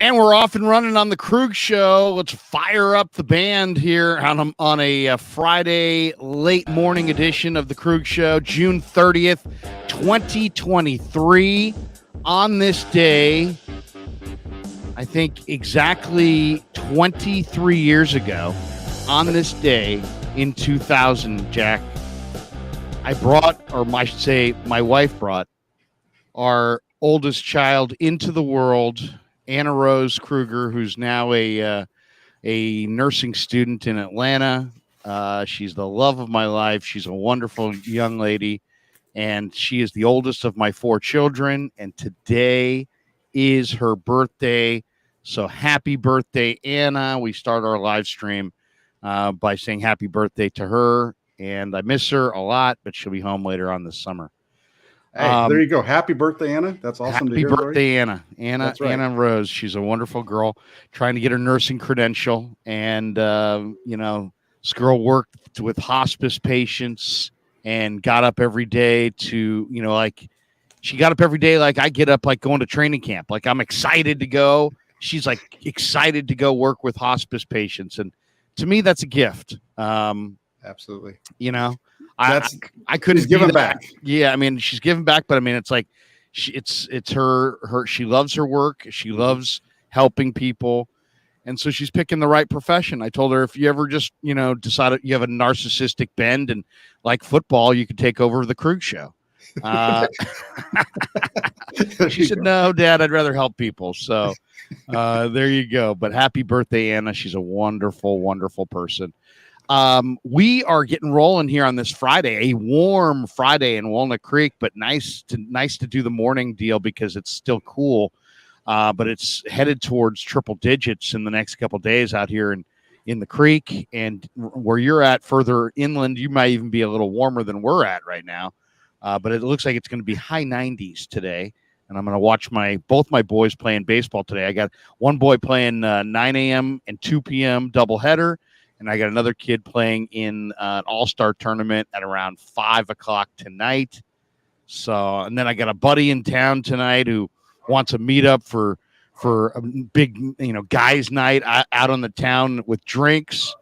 And we're off and running on the Krug Show. Let's fire up the band here on a Friday late morning edition of the Krug Show, June 30th, 2023. On this day, I think exactly 23 years ago, on this day in 2000, Jack, I brought, or I should say my wife brought, our oldest child into the world, Anna Rose Kruger, who's now a nursing student in Atlanta. She's the love of my life. She's a wonderful young lady, and she is the oldest of my 4 children, and today is her birthday. So happy birthday, Anna. We start our live stream by saying happy birthday to her, and I miss her a lot, but she'll be home later on this summer. Hey, there you go. Happy birthday, Anna. That's awesome to hear. Happy birthday, Anna. That's right. Anna Rose. She's a wonderful girl trying to get her nursing credential. And, this girl worked with hospice patients and got up every day to, she got up every day like I get up, like going to training camp. Like I'm excited to go. She's like excited to go work with hospice patients. And to me, that's a gift. Absolutely. I couldn't give back. Yeah, I mean, she's giving back, but I mean, it's like it's her. She loves her work. She loves helping people, and so she's picking the right profession. I told her if you ever just decide you have a narcissistic bend and like football, you could take over the Krug Show. She said, "No, Dad, I'd rather help people." So there you go. But happy birthday, Anna. She's a wonderful, wonderful person. We are getting rolling here on this Friday, a warm Friday in Walnut Creek, but nice to do the morning deal because it's still cool. But it's headed towards triple digits in the next couple of days out here in the creek, and where you're at further inland, you might even be a little warmer than we're at right now. But it looks like it's going to be high 90s today. And I'm going to watch both my boys playing baseball today. I got one boy playing 9 a.m. and 2 p.m. doubleheader. And I got another kid playing in an all-star tournament at around 5 o'clock tonight. So, and then I got a buddy in town tonight who wants a meetup for a big, guys' night out on the town with drinks.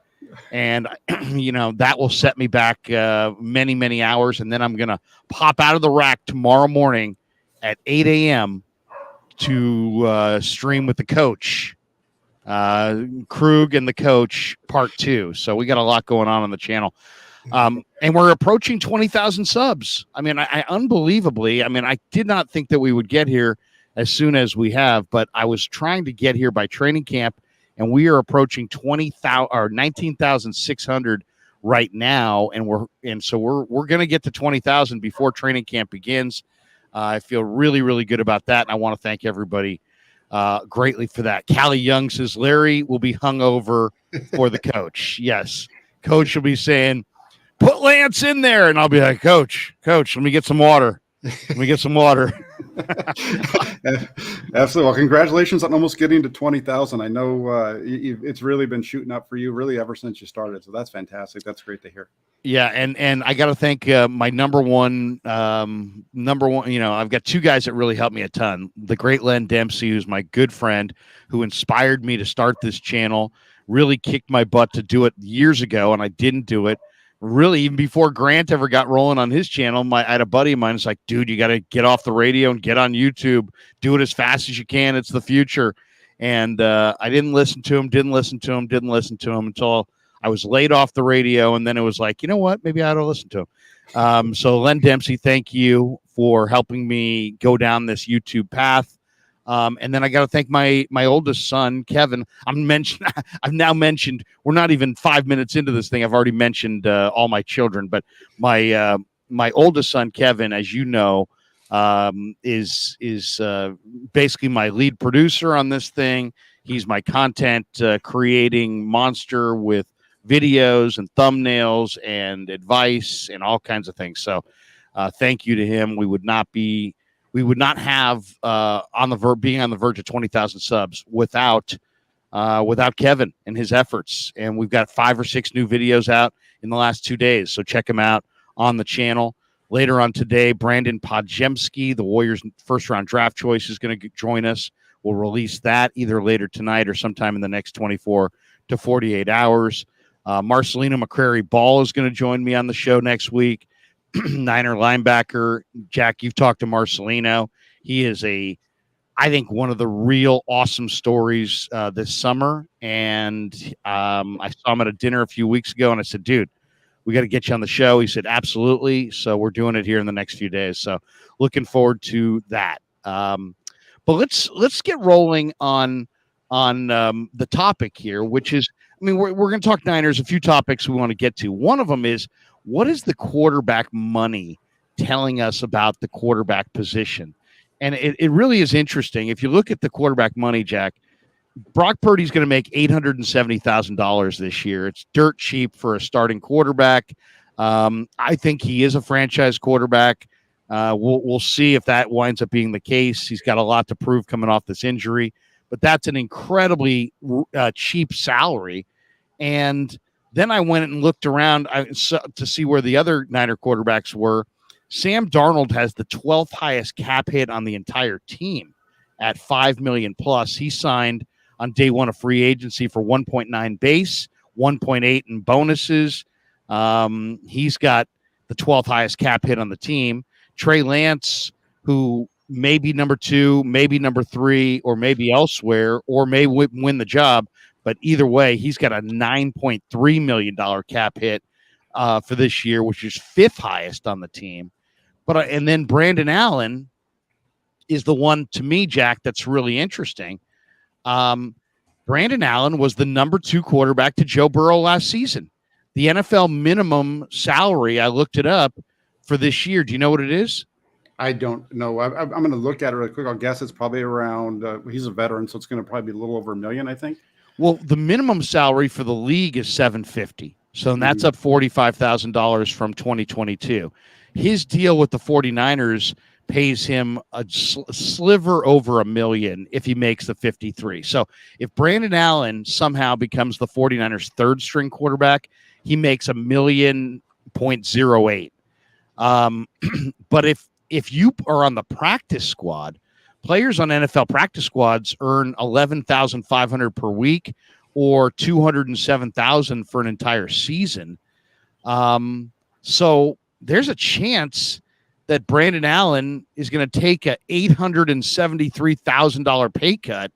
And, that will set me back many, many hours. And then I'm going to pop out of the rack tomorrow morning at 8 a.m. to stream with the coach. Krug and the coach part 2. So we got a lot going on the channel. And we're approaching 20,000 subs. I mean, I unbelievably, I did not think that we would get here as soon as we have, but I was trying to get here by training camp, and we are approaching 20,000 or 19,600 right now. And so we're going to get to 20,000 before training camp begins. I feel really, really good about that. And I want to thank everybody greatly for that. Callie Young says Larry will be hungover for the coach. Yes, coach will be saying, "Put Lance in there," and I'll be like, "Coach, let me get some water. Let me get some water." Absolutely. Well, congratulations on almost getting to 20,000. I know it's really been shooting up for you really ever since you started. So that's fantastic. That's great to hear. Yeah, and I got to thank my number one. I've got 2 guys that really helped me a ton. The great Len Dempsey, who's my good friend, who inspired me to start this channel, really kicked my butt to do it years ago, and I didn't do it. Really, even before Grant ever got rolling on his channel, I had a buddy of mine who's like, "Dude, you got to get off the radio and get on YouTube. Do it as fast as you can. It's the future." And I didn't listen to him until I was laid off the radio, and then it was like, you know what? Maybe I ought to listen to him. So Len Dempsey, thank you for helping me go down this YouTube path. And then I got to thank my oldest son, Kevin. I've now mentioned, we're not even 5 minutes into this thing. I've already mentioned all my children, but my oldest son, Kevin, as you know, is basically my lead producer on this thing. He's my content creating monster with videos and thumbnails and advice and all kinds of things. So thank you to him. We would not have being on the verge of 20,000 subs without Kevin and his efforts. And we've got 5 or 6 new videos out in the last 2 days. So check them out on the channel. Later on today, Brandon Podjemski, the Warriors' first-round draft choice, is going to join us. We'll release that either later tonight or sometime in the next 24 to 48 hours. Marcelino McCrary-Ball is going to join me on the show next week. Niner linebacker. Jack, you've talked to Marcelino. He is I think one of the real awesome stories this summer. And I saw him at a dinner a few weeks ago, and I said, dude, we got to get you on the show. He said, absolutely. So we're doing it here in the next few days. So looking forward to that. But let's get rolling on the topic here, which is, I mean, we're going to talk Niners, a few topics we want to get to. One of them is, what is the quarterback money telling us about the quarterback position? And it really is interesting. If you look at the quarterback money, Jack, Brock Purdy's going to make $870,000 this year. It's dirt cheap for a starting quarterback. I think he is a franchise quarterback. We'll see if that winds up being the case. He's got a lot to prove coming off this injury, but that's an incredibly cheap salary. And then I went and looked around to see where the other Niner quarterbacks were. Sam Darnold has the 12th highest cap hit on the entire team at $5 million plus. He signed on day one of free agency for 1.9 base, 1.8 in bonuses. He's got the 12th highest cap hit on the team. Trey Lance, who may be number 2, maybe number 3, or maybe elsewhere, or may win the job. But either way, he's got a $9.3 million cap hit for this year, which is 5th highest on the team. And then Brandon Allen is the one, to me, Jack, that's really interesting. Brandon Allen was the number 2 quarterback to Joe Burrow last season. The NFL minimum salary, I looked it up for this year. Do you know what it is? I don't know. I'm going to look at it really quick. I'll guess it's probably around, he's a veteran, so it's going to probably be a little over $1 million, I think. Well, the minimum salary for the league is $750,000. So that's up $45,000 from 2022. His deal with the 49ers pays him a sliver over $1 million if he makes the 53. So if Brandon Allen somehow becomes the 49ers' third string quarterback, he makes $1.08 million. But if you are on the practice squad, players on NFL practice squads earn $11,500 per week or $207,000 for an entire season. So there's a chance that Brandon Allen is going to take a $873,000 pay cut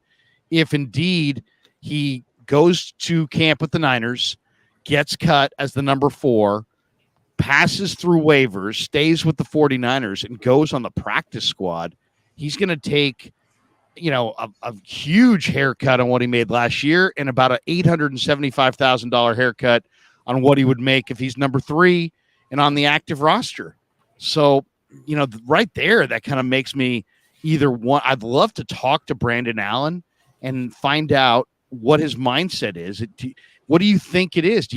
if indeed he goes to camp with the Niners, gets cut as the number 4, passes through waivers, stays with the 49ers, and goes on the practice squad. He's going to take, a huge haircut on what he made last year and about an $875,000 haircut on what he would make if he's number 3 and on the active roster. So, right there, that kind of makes me either one. I'd love to talk to Brandon Allen and find out what his mindset is. What do you think it is?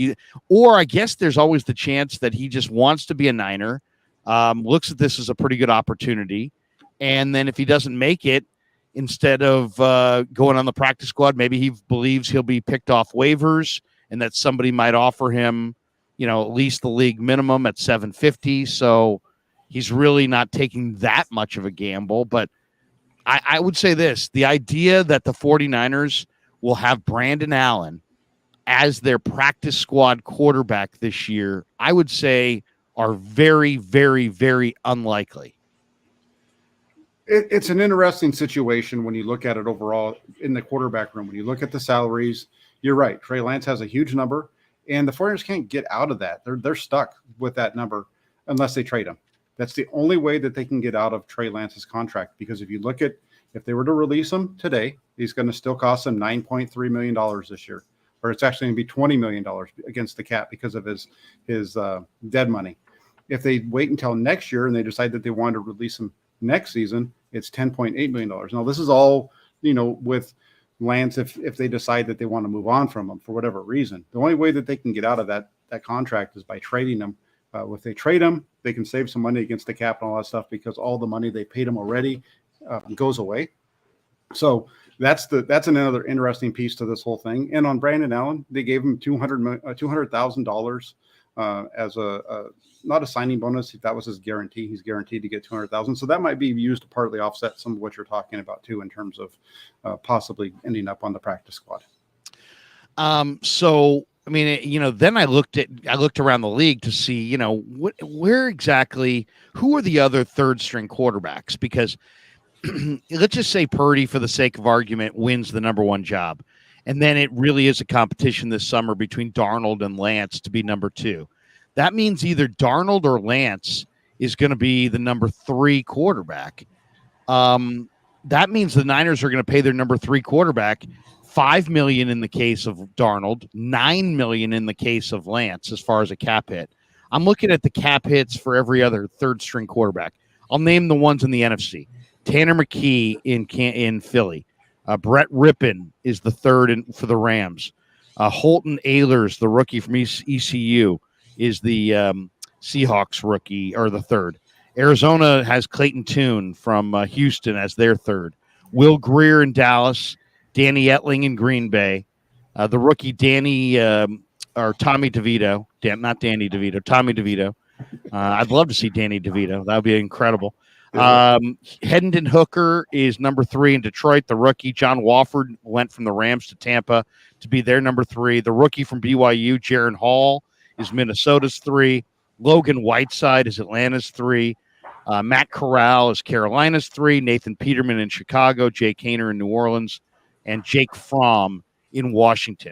Or I guess there's always the chance that he just wants to be a Niner, looks at this as a pretty good opportunity. And then if he doesn't make it, instead of going on the practice squad, maybe he believes he'll be picked off waivers and that somebody might offer him, at least the league minimum at $750. So he's really not taking that much of a gamble. But I would say this, the idea that the 49ers will have Brandon Allen as their practice squad quarterback this year, I would say are very, very, very unlikely. It's an interesting situation when you look at it overall in the quarterback room. When you look at the salaries, you're right. Trey Lance has a huge number, and the 49ers can't get out of that. They're stuck with that number unless they trade him. That's the only way that they can get out of Trey Lance's contract, because if you look at, if they were to release him today, he's going to still cost them $9.3 million this year, or it's actually going to be $20 million against the cap because of his dead money. If they wait until next year and they decide that they want to release him next season, it's $10.8 million. Now, this is all, with Lance, if they decide that they want to move on from him for whatever reason. The only way that they can get out of that contract is by trading him. If they trade him, they can save some money against the cap and all that stuff, because all the money they paid him already goes away. So that's another interesting piece to this whole thing. And on Brandon Allen, they gave him $200,000 as a not a signing bonus. If that was his guarantee, he's guaranteed to get 200,000. So that might be used to partly offset some of what you're talking about too, in terms of possibly ending up on the practice squad. So I mean, then I looked around the league to see, where exactly, who are the other third string quarterbacks? Because let's just say Purdy, for the sake of argument, wins the number one job. And then it really is a competition this summer between Darnold and Lance to be number two. That means either Darnold or Lance is going to be the number three quarterback. That means the Niners are going to pay their number three quarterback $5 million in the case of Darnold, $9 million in the case of Lance, as far as a cap hit. I'm looking at the cap hits for every other third string quarterback. I'll name the ones in the NFC. Tanner McKee in Philly. Brett Rippon is the third for the Rams. Holton Ahlers, the rookie from ECU, is the Seahawks rookie, or the third. Arizona has Clayton Tune from Houston as their third. Will Greer in Dallas. Danny Etling in Green Bay, the rookie Tommy DeVito, not Danny DeVito, Tommy DeVito. I'd love to see Danny DeVito. That would be incredible. Hendon Hooker is number three in Detroit. The rookie John Wofford went from the Rams to Tampa to be their number three. The rookie from BYU, Jaron Hall, is Minnesota's three. Logan Whiteside is Atlanta's three. Matt Corral is Carolina's three. Nathan Peterman in Chicago. Jake Haener in New Orleans. And Jake Fromm in Washington.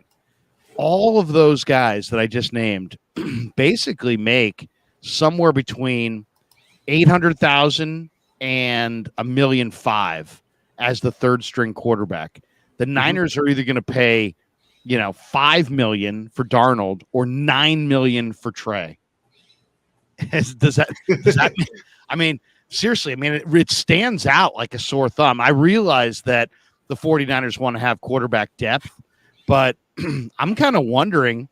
All of those guys that I just named basically make somewhere between $800,000 and $1.5 million as the third string quarterback. The Niners are either going to pay, $5 million for Darnold or $9 million for Trey. Does that mean, I mean, seriously, it stands out like a sore thumb. I realize that the 49ers want to have quarterback depth, but I'm kind of wondering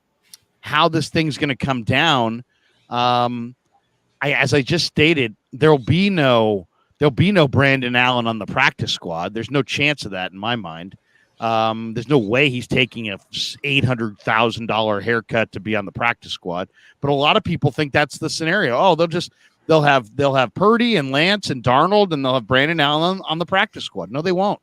how this thing's going to come down. As I just stated, there'll be no Brandon Allen on the practice squad. There's no chance of that in my mind. There's no way he's taking a $800,000 haircut to be on the practice squad. But a lot of people think that's the scenario. Oh, they'll have Purdy and Lance and Darnold, and they'll have Brandon Allen on the practice squad. No, they won't.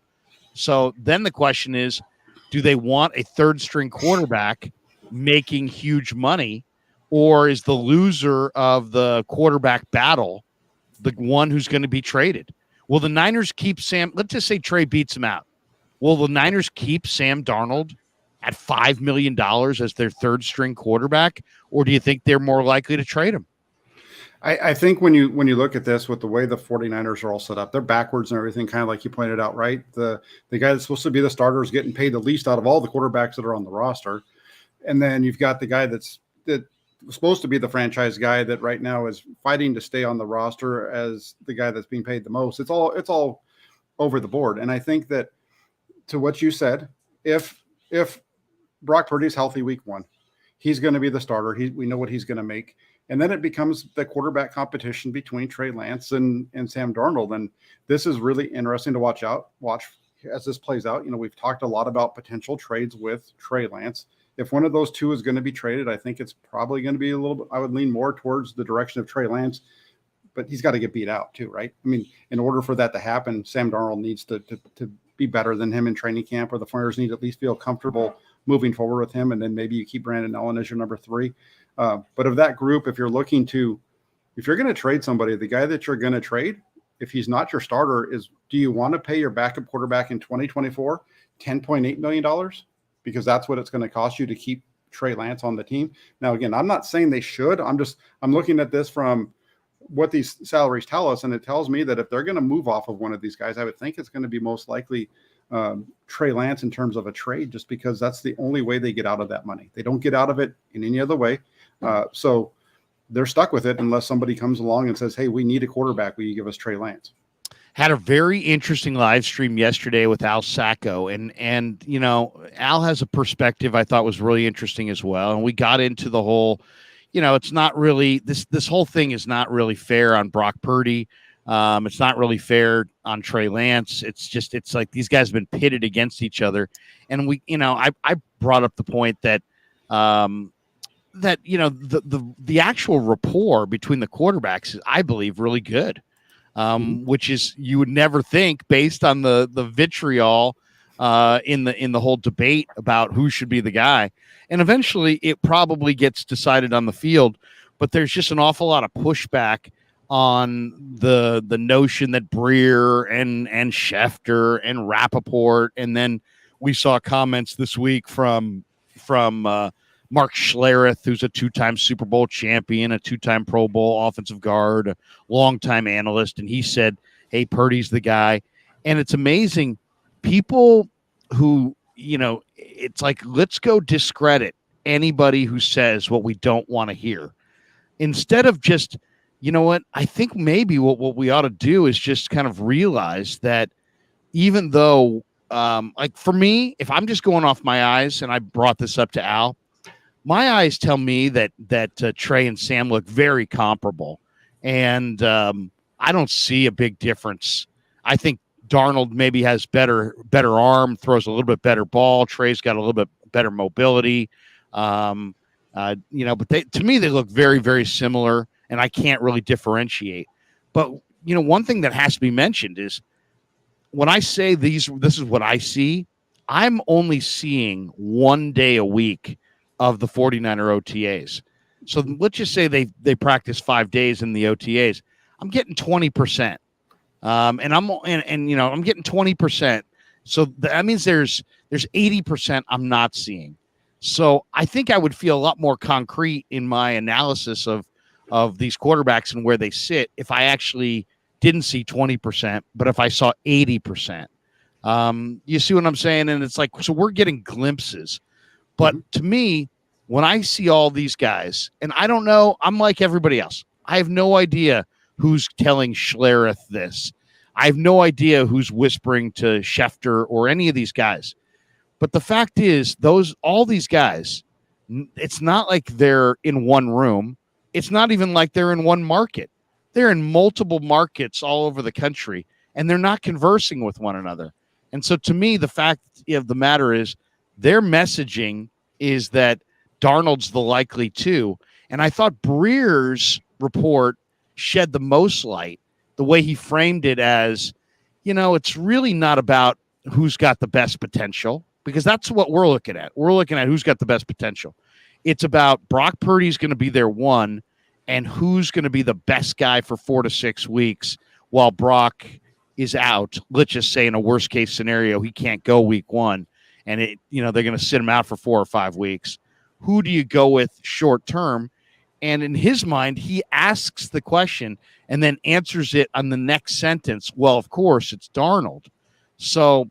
So then the question is, do they want a third string quarterback making huge money, or is the loser of the quarterback battle the one who's going to be traded? Will the Niners keep Sam? Let's just say Trey beats him out. Will the Niners keep Sam Darnold at $5 million as their third string quarterback, or do you think they're more likely to trade him? I think when you look at this with the way the 49ers are all set up, they're backwards and everything, kind of like you pointed out, right? The guy that's supposed to be the starter is getting paid the least out of all the quarterbacks that are on the roster. And then you've got the guy that was supposed to be the franchise guy that right now is fighting to stay on the roster as the guy that's being paid the most. It's all over the board. And I think that, to what you said, if Brock Purdy's healthy week one, he's going to be the starter. We know what he's going to make. And then it becomes the quarterback competition between Trey Lance and Sam Darnold. And this is really interesting to watch as this plays out. We've talked a lot about potential trades with Trey Lance. If one of those two is going to be traded, I think it's probably going to be a little bit, I would lean more towards the direction of Trey Lance, but he's got to get beat out too, right? In order for that to happen, Sam Darnold needs to be better than him in training camp, or the Flyers need to at least feel comfortable moving forward with him. And then maybe you keep Brandon Allen as your number three. But of that group, if you're going to trade somebody, the guy that you're going to trade, if he's not your starter, do you want to pay your backup quarterback in 2024 $10.8 million? Because that's what it's going to cost you to keep Trey Lance on the team. Now, again, I'm not saying they should. I'm looking at this from what these salaries tell us. And it tells me that if they're going to move off of one of these guys, I would think it's going to be most likely Trey Lance in terms of a trade, just because that's the only way they get out of that money. They don't get out of it in any other way. So they're stuck with it unless somebody comes along and says, hey, we need a quarterback. Will you give us Trey Lance? Had a very interesting live stream yesterday with Al Sacco, and Al has a perspective I thought was really interesting as well. And we got into the whole, it's not really this whole thing is not really fair on Brock Purdy. It's not really fair on Trey Lance. It's like these guys have been pitted against each other. And I brought up the point that that the actual rapport between the quarterbacks is, I believe, really good, which is you would never think based on the vitriol in the whole debate about who should be the guy, and eventually it probably gets decided on the field. But there's just an awful lot of pushback on the notion that Breer and Schefter and Rappaport, and then we saw comments this week from Mark Schlereth, who's a two-time Super Bowl champion, a two-time Pro Bowl offensive guard, a longtime analyst, and he said, hey, Purdy's the guy. And it's amazing. People who, it's like, let's go discredit anybody who says what we don't want to hear. Instead of just, I think maybe what we ought to do is just kind of realize that even though, like for me, if I'm just going off my eyes, and I brought this up to Al, my eyes tell me that Trey and Sam look very comparable, and I don't see a big difference. I think Darnold maybe has better arm, throws a little bit better ball. Trey's got a little bit better mobility, but to me they look very, very similar, and I can't really differentiate. But one thing that has to be mentioned is when I say this is what I see. I'm only seeing 1 day a week of the 49er OTAs. So let's just say they practice 5 days in the OTAs. I'm getting 20%. And I'm getting 20%. So that means there's 80% I'm not seeing. So I think I would feel a lot more concrete in my analysis of these quarterbacks and where they sit if I actually didn't see 20%, but if I saw 80%. You see what I'm saying? And it's like, so we're getting glimpses. But to me, when I see all these guys, and I don't know, I'm like everybody else. I have no idea who's telling Schlereth this. I have no idea who's whispering to Schefter or any of these guys. But the fact is, all these guys, it's not like they're in one room. It's not even like they're in one market. They're in multiple markets all over the country, and they're not conversing with one another. And so to me, the fact of the matter is their messaging is that Darnold's the likely two. And I thought Breer's report shed the most light, the way he framed it as, it's really not about who's got the best potential, because that's what we're looking at. We're looking at who's got the best potential. It's about Brock Purdy's going to be their one, and who's going to be the best guy for 4 to 6 weeks while Brock is out. Let's just say in a worst case scenario, he can't go week 1, and they're going to sit him out for 4 or 5 weeks. Who do you go with short term? And in his mind, he asks the question and then answers it on the next sentence. Well, of course, it's Darnold. So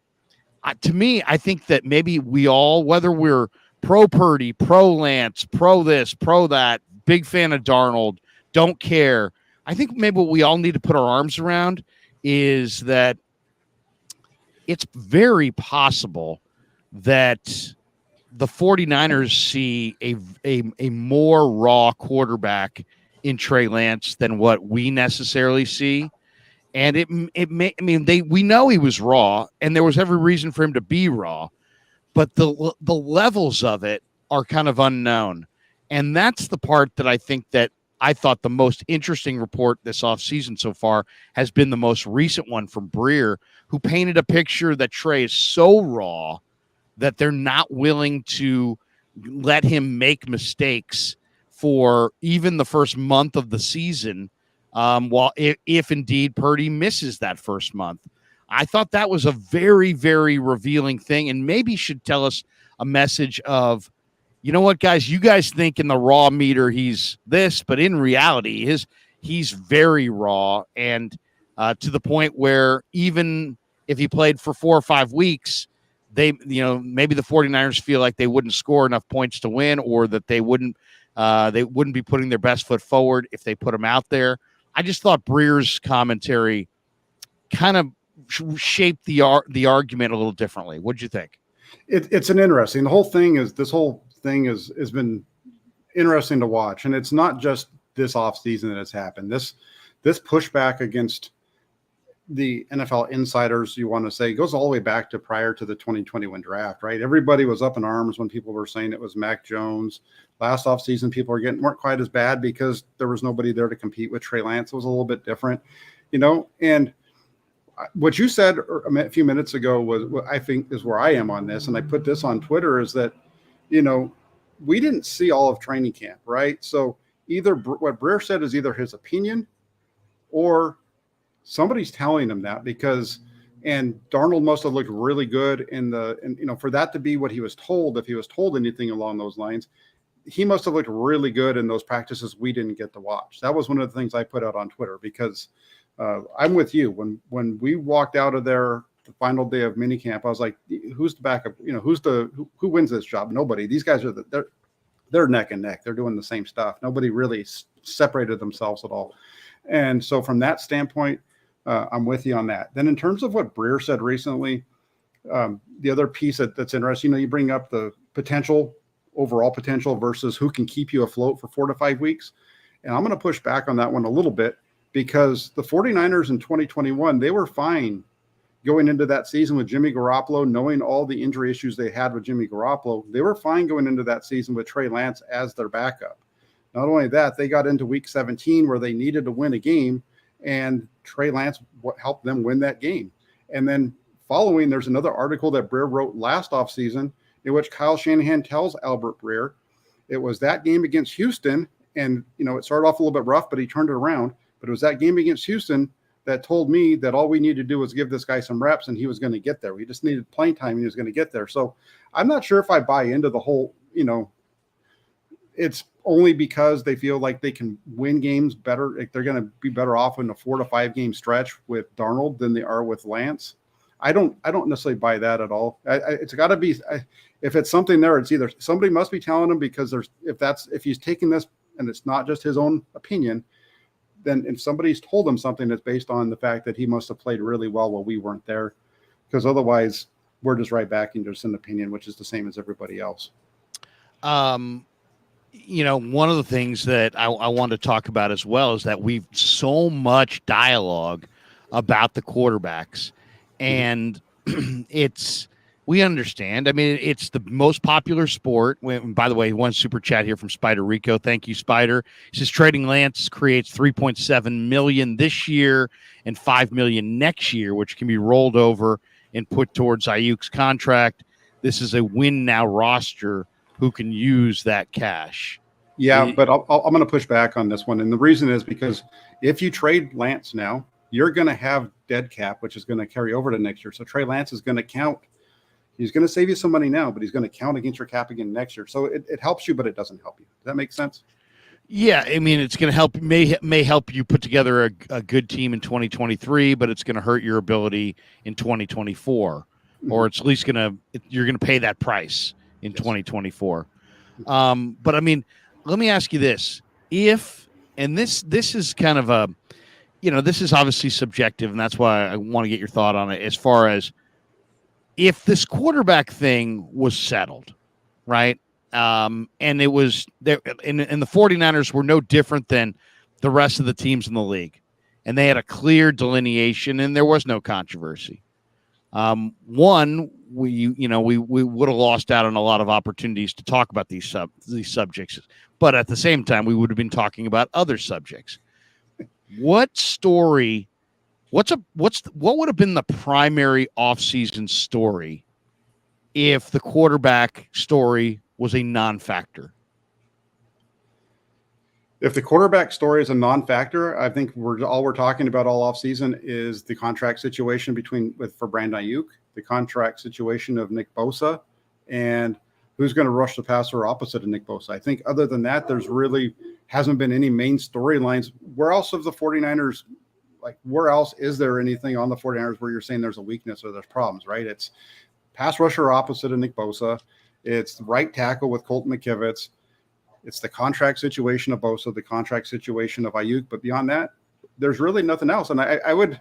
to me, I think that maybe we all, whether we're pro Purdy, pro Lance, pro this, pro that, big fan of Darnold, don't care. I think maybe what we all need to put our arms around is that it's very possible that the 49ers see a more raw quarterback in Trey Lance than what we necessarily see. And we know he was raw, and there was every reason for him to be raw, but the levels of it are kind of unknown. And that's the part that I think that I thought the most interesting report this offseason so far has been the most recent one from Breer, who painted a picture that Trey is so raw that they're not willing to let him make mistakes for even the first month of the season, if indeed Purdy misses that first month. I thought that was a very, very revealing thing, and maybe should tell us a message of, you know what, guys, you guys think in the raw meter he's this, but in reality he's very raw, and to the point where even if he played for 4 or 5 weeks, maybe the 49ers feel like they wouldn't score enough points to win, or that they wouldn't be putting their best foot forward if they put him out there. I just thought Breer's commentary kind of shaped the argument a little differently. What'd you think? It's an interesting. This whole thing has been interesting to watch, and it's not just this offseason that has happened. This pushback against the NFL insiders, you want to say, goes all the way back to prior to the 2021 draft, right? Everybody was up in arms when people were saying it was Mac Jones. Last offseason, people weren't quite as bad because there was nobody there to compete with Trey Lance. It was a little bit different, and what you said a few minutes ago was what I think is where I am on this. And I put this on Twitter is that, we didn't see all of training camp, right? So either what Breer said is either his opinion or somebody's telling him that and Darnold must have looked really good for that to be what he was told, if he was told anything along those lines, he must have looked really good in those practices we didn't get to watch. That was one of the things I put out on Twitter because I'm with you. When we walked out of there the final day of minicamp, I was like, who's the backup? Who wins this job? Nobody. These guys are they're neck and neck. They're doing the same stuff. Nobody really separated themselves at all. And so from that standpoint, I'm with you on that. Then in terms of what Breer said recently, the other piece that's interesting, you bring up the overall potential versus who can keep you afloat for 4 to 5 weeks. And I'm going to push back on that one a little bit because the 49ers in 2021, they were fine going into that season with Jimmy Garoppolo, knowing all the injury issues they had with Jimmy Garoppolo. They were fine going into that season with Trey Lance as their backup. Not only that, they got into week 17 where they needed to win a game, and Trey Lance helped them win that game. And then following, there's another article that Breer wrote last offseason in which Kyle Shanahan tells Albert Breer it was that game against Houston, and it started off a little bit rough, but he turned it around. But it was that game against Houston that told me that all we needed to do was give this guy some reps, and he was going to get there. We just needed playing time, and he was going to get there. So I'm not sure if I buy into the whole, it's only because they feel like they can win games better. Like they're going to be better off in a 4 to 5 game stretch with Darnold than they are with Lance. I don't necessarily buy that at all. It's got to be, if it's something there, it's either somebody must be telling him because if he's taking this and it's not just his own opinion, then if somebody's told him something that's based on the fact that he must have played really well while we weren't there, because otherwise we're just right back in just an opinion, which is the same as everybody else. One of the things that I want to talk about as well is that we've so much dialogue about the quarterbacks, and we understand. I mean, it's the most popular sport. By the way, one super chat here from Spider Rico. Thank you, Spider. He says trading Lance creates $3.7 million this year and $5 million next year, which can be rolled over and put towards Ayuk's contract. This is a win now roster who can use that cash. Yeah, but I'm going to push back on this one. And the reason is because if you trade Lance now, you're going to have dead cap, which is going to carry over to next year. So Trey Lance is going to count. He's going to save you some money now, but he's going to count against your cap again next year. So it helps you, but it doesn't help you. Does that make sense? Yeah, I mean, it's going to help. May help you put together a good team in 2023, but it's going to hurt your ability in 2024, or it's at least you're going to pay that price in 2024. But I mean, let me ask you this: and this is kind of a, this is obviously subjective, and that's why I want to get your thought on it. As far as if this quarterback thing was settled, right? And it was there, and the 49ers were no different than the rest of the teams in the league, and they had a clear delineation, and there was no controversy. We would have lost out on a lot of opportunities to talk about these subjects, but at the same time, we would have been talking about other subjects. What would have been the primary offseason story if the quarterback story was a non-factor? If the quarterback story is a non-factor, I think we're talking about all offseason is the contract situation for Brandon Ayuk, the contract situation of Nick Bosa, and who's going to rush the passer opposite of Nick Bosa. I think other than that, there's really hasn't been any main storylines. Where else of the 49ers, where else is there anything on the 49ers where you're saying there's a weakness or there's problems, right? It's pass rusher opposite of Nick Bosa. It's the right tackle with Colton McKivitz. It's the contract situation of Bosa, the contract situation of Ayuk. But beyond that, there's really nothing else. And I would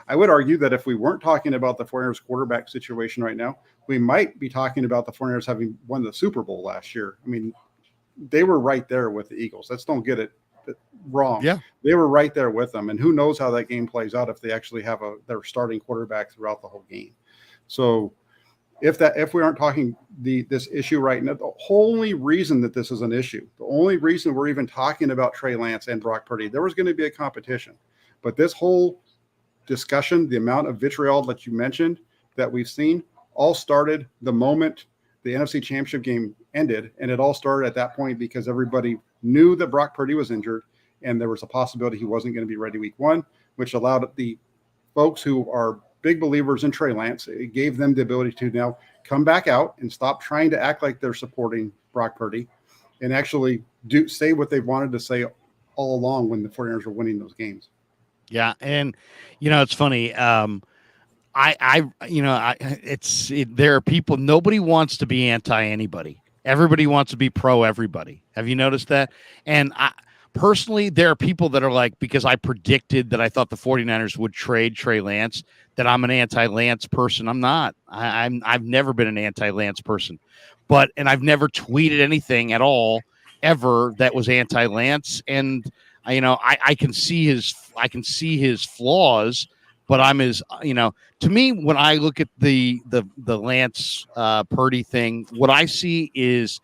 argue that if we weren't talking about the 49ers quarterback situation right now, we might be talking about the 49ers having won the Super Bowl last year. I mean, they were right there with the Eagles. Let's don't get it wrong. Yeah. They were right there with them, and who knows how that game plays out if they actually have their starting quarterback throughout the whole game. So if we aren't talking this issue right now, the only reason that this is an issue, the only reason we're even talking about Trey Lance and Brock Purdy, there was going to be a competition. But this whole discussion, the amount of vitriol that you mentioned that we've seen, all started the moment the NFC Championship game ended, and it all started at that point because everybody knew that Brock Purdy was injured, and there was a possibility he wasn't going to be ready week one, which allowed the folks who are big believers in Trey Lance, it gave them the ability to now come back out and stop trying to act like they're supporting Brock Purdy and actually say what they wanted to say all along when the 49ers were winning those games. Yeah. And, it's funny. There are people, nobody wants to be anti anybody. Everybody wants to be pro everybody. Have you noticed that? And personally, there are people that are like, because I predicted that I thought the 49ers would trade Trey Lance, that I'm an anti-Lance person. I'm not. I've never been an anti-Lance person, and I've never tweeted anything at all ever that was anti-Lance. And I can see his flaws, but I'm to me, when I look at the Lance Purdy thing, what I see is,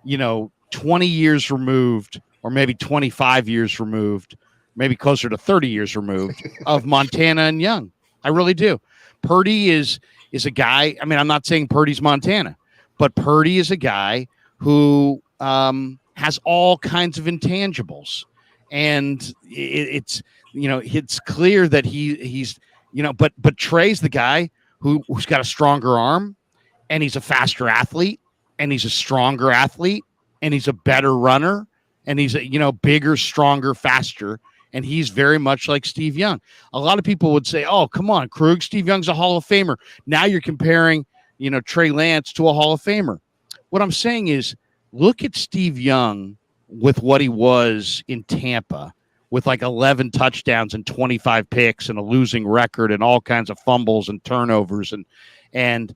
20 years removed, or maybe 25 years removed, maybe closer to 30 years removed of Montana and Young. I really do. Purdy is a guy. I mean, I'm not saying Purdy's Montana, but Purdy is a guy who has all kinds of intangibles, and it's clear that he's but Trey's the guy who's got a stronger arm, and he's a faster athlete, and he's a stronger athlete, and he's a better runner, and he's bigger, stronger, faster. And he's very much like Steve Young. A lot of people would say, oh, come on, Krug, Steve Young's a Hall of Famer. Now you're comparing, Trey Lance to a Hall of Famer. What I'm saying is, look at Steve Young with what he was in Tampa, with like 11 touchdowns and 25 picks and a losing record and all kinds of fumbles and turnovers. And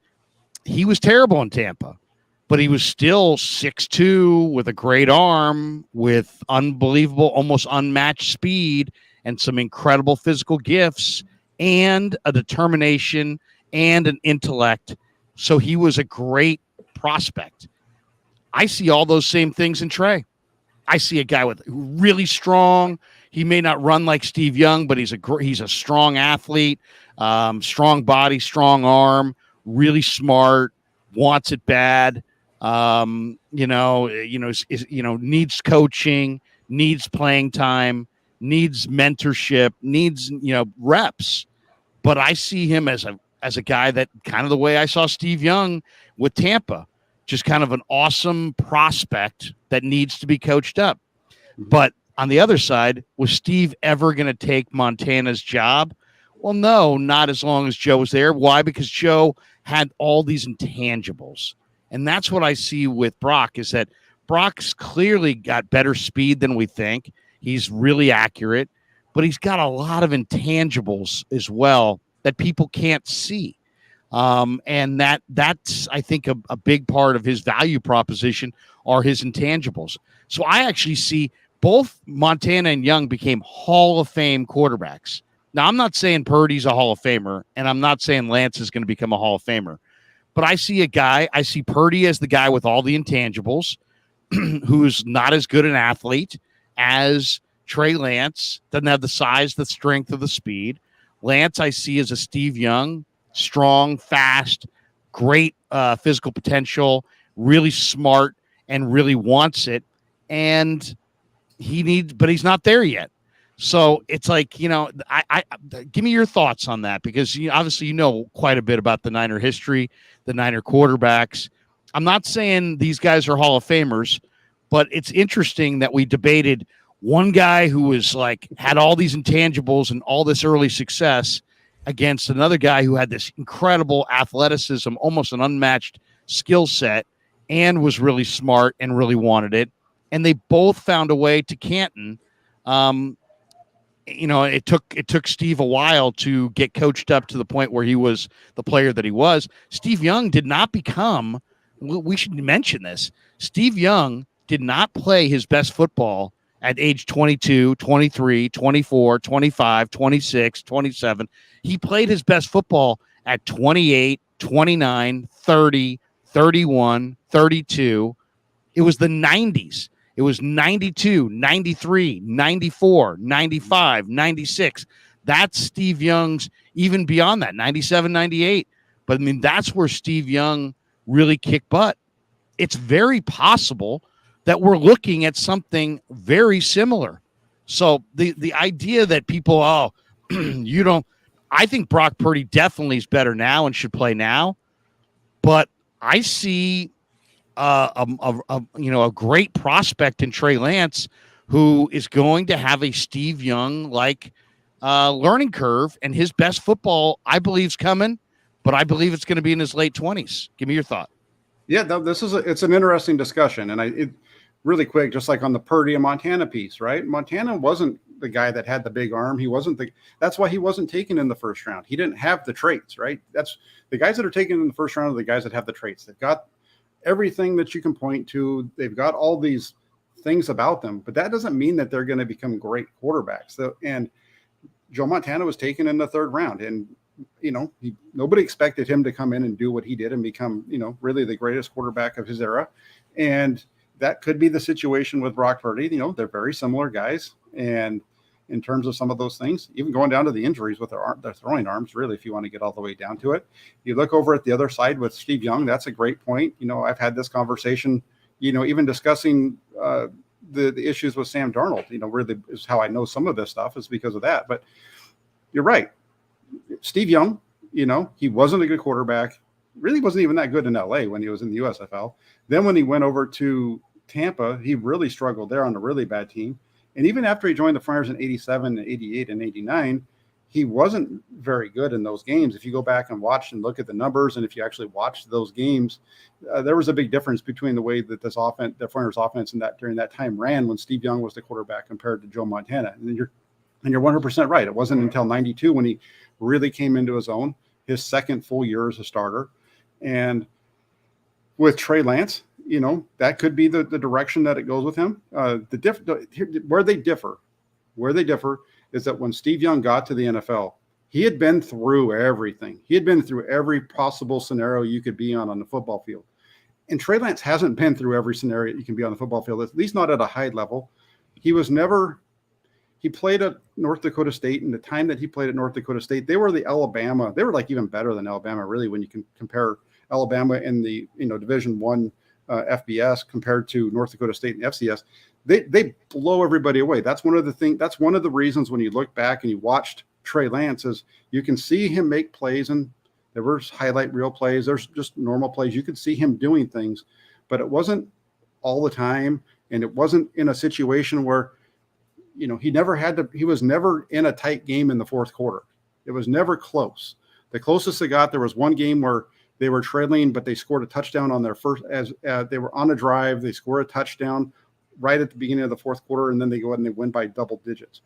he was terrible in Tampa. But he was still 6'2", with a great arm, with unbelievable, almost unmatched speed, and some incredible physical gifts, and a determination and an intellect. So he was a great prospect. I see all those same things in Trey. I see a guy with really strong. He may not run like Steve Young, but he's a strong athlete, strong body, strong arm, really smart, wants it bad. Needs coaching, needs playing time, needs mentorship, needs, reps. But I see him as a guy that kind of the way I saw Steve Young with Tampa, just kind of an awesome prospect that needs to be coached up. But on the other side, was Steve ever going to take Montana's job? Well, no, not as long as Joe was there. Why? Because Joe had all these intangibles. And that's what I see with Brock, is that Brock's clearly got better speed than we think. He's really accurate, but he's got a lot of intangibles as well that people can't see. And that's, I think, a big part of his value proposition are his intangibles. So I actually see both Montana and Young became Hall of Fame quarterbacks. Now, I'm not saying Purdy's a Hall of Famer, and I'm not saying Lance is going to become a Hall of Famer. But I see Purdy as the guy with all the intangibles, who's not as good an athlete as Trey Lance, doesn't have the size, the strength, or the speed. Lance I see as a Steve Young, strong, fast, great physical potential, really smart, and really wants it. And but he's not there yet. So it's like, I give me your thoughts on that, because obviously you know quite a bit about the Niner history, the Niner quarterbacks. I'm not saying these guys are Hall of Famers, but it's interesting that we debated one guy who was had all these intangibles and all this early success against another guy who had this incredible athleticism, almost an unmatched skill set, and was really smart and really wanted it. And they both found a way to Canton. It took Steve a while to get coached up to the point where he was the player that he was. Steve Young did not become, we should mention this, Steve Young did not play his best football at age 22, 23, 24, 25, 26, 27. He played his best football at 28, 29, 30, 31, 32. It was the 90s. It was 92, 93, 94, 95, 96. That's Steve Young's, even beyond that, 97, 98. But I mean, that's where Steve Young really kicked butt. It's very possible that we're looking at something very similar. So the idea that people, you don't, I think Brock Purdy definitely is better now and should play now. But I see a great prospect in Trey Lance, who is going to have a Steve Young like learning curve, and his best football, I believe, is coming. But I believe it's going to be in his late 20s. Give me your thought. Yeah, it's an interesting discussion, and really quick, just like on the Purdy and Montana piece, right? Montana wasn't the guy that had the big arm. That's why he wasn't taken in the first round. He didn't have the traits, right? That's the guys that are taken in the first round are the guys that have the traits. They've got everything that you can point to. They've got all these things about them, but that doesn't mean that they're going to become great quarterbacks. And Joe Montana was taken in the third round, and nobody expected him to come in and do what he did and become, really the greatest quarterback of his era. And that could be the situation with Brock Purdy. They're very similar guys. And in terms of some of those things, even going down to the injuries with their throwing arms, really, if you want to get all the way down to it, you look over at the other side with Steve Young. That's a great point. I've had this conversation, even discussing the issues with Sam Darnold, really is how I know some of this stuff is because of that. But you're right. Steve Young, he wasn't a good quarterback, really wasn't even that good in LA when he was in the USFL. Then when he went over to Tampa, he really struggled there on a really bad team. And even after he joined the Friars in 87 and 88 and 89, he wasn't very good in those games. If you go back and watch and look at the numbers, and if you actually watch those games, there was a big difference between the way that the Friars offense during that time ran when Steve Young was the quarterback compared to Joe Montana. And you're 100% right. It wasn't until 92 when he really came into his own, his second full year as a starter. And with Trey Lance, that could be the direction that it goes with him. Where they differ is that when Steve Young got to the NFL, he had been through everything. He had been through every possible scenario you could be on the football field. And Trey Lance hasn't been through every scenario you can be on the football field, at least not at a high level. He played at North Dakota State, and the time that he played at North Dakota State, they were Alabama. They were like even better than Alabama, really, when you can compare Alabama in the Division I FBS compared to North Dakota State and FCS. They blow everybody away. That's one of the reasons when you look back and you watched Trey Lance is you can see him make plays, and there were highlight reel plays. There's just normal plays. You could see him doing things, but it wasn't all the time, and it wasn't in a situation where he was never in a tight game in the fourth quarter. It was never close. The closest they got, there was one game where they were trailing, but they scored a touchdown on their first, they were on a drive. They score a touchdown right at the beginning of the fourth quarter, and then they go ahead and they win by double digits.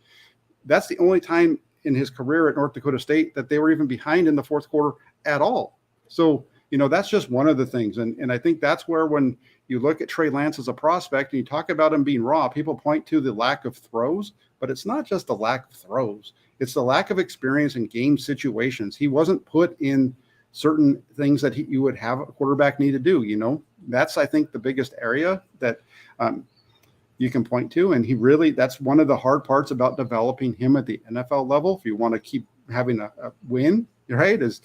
That's the only time in his career at North Dakota State that they were even behind in the fourth quarter at all. So, that's just one of the things. And I think that's where when you look at Trey Lance as a prospect and you talk about him being raw, people point to the lack of throws, but it's not just the lack of throws. It's the lack of experience in game situations. He wasn't put in certain things that you would have a quarterback need to do. That's, I think, the biggest area that you can point to. And that's one of the hard parts about developing him at the NFL level. If you want to keep having a win, right, this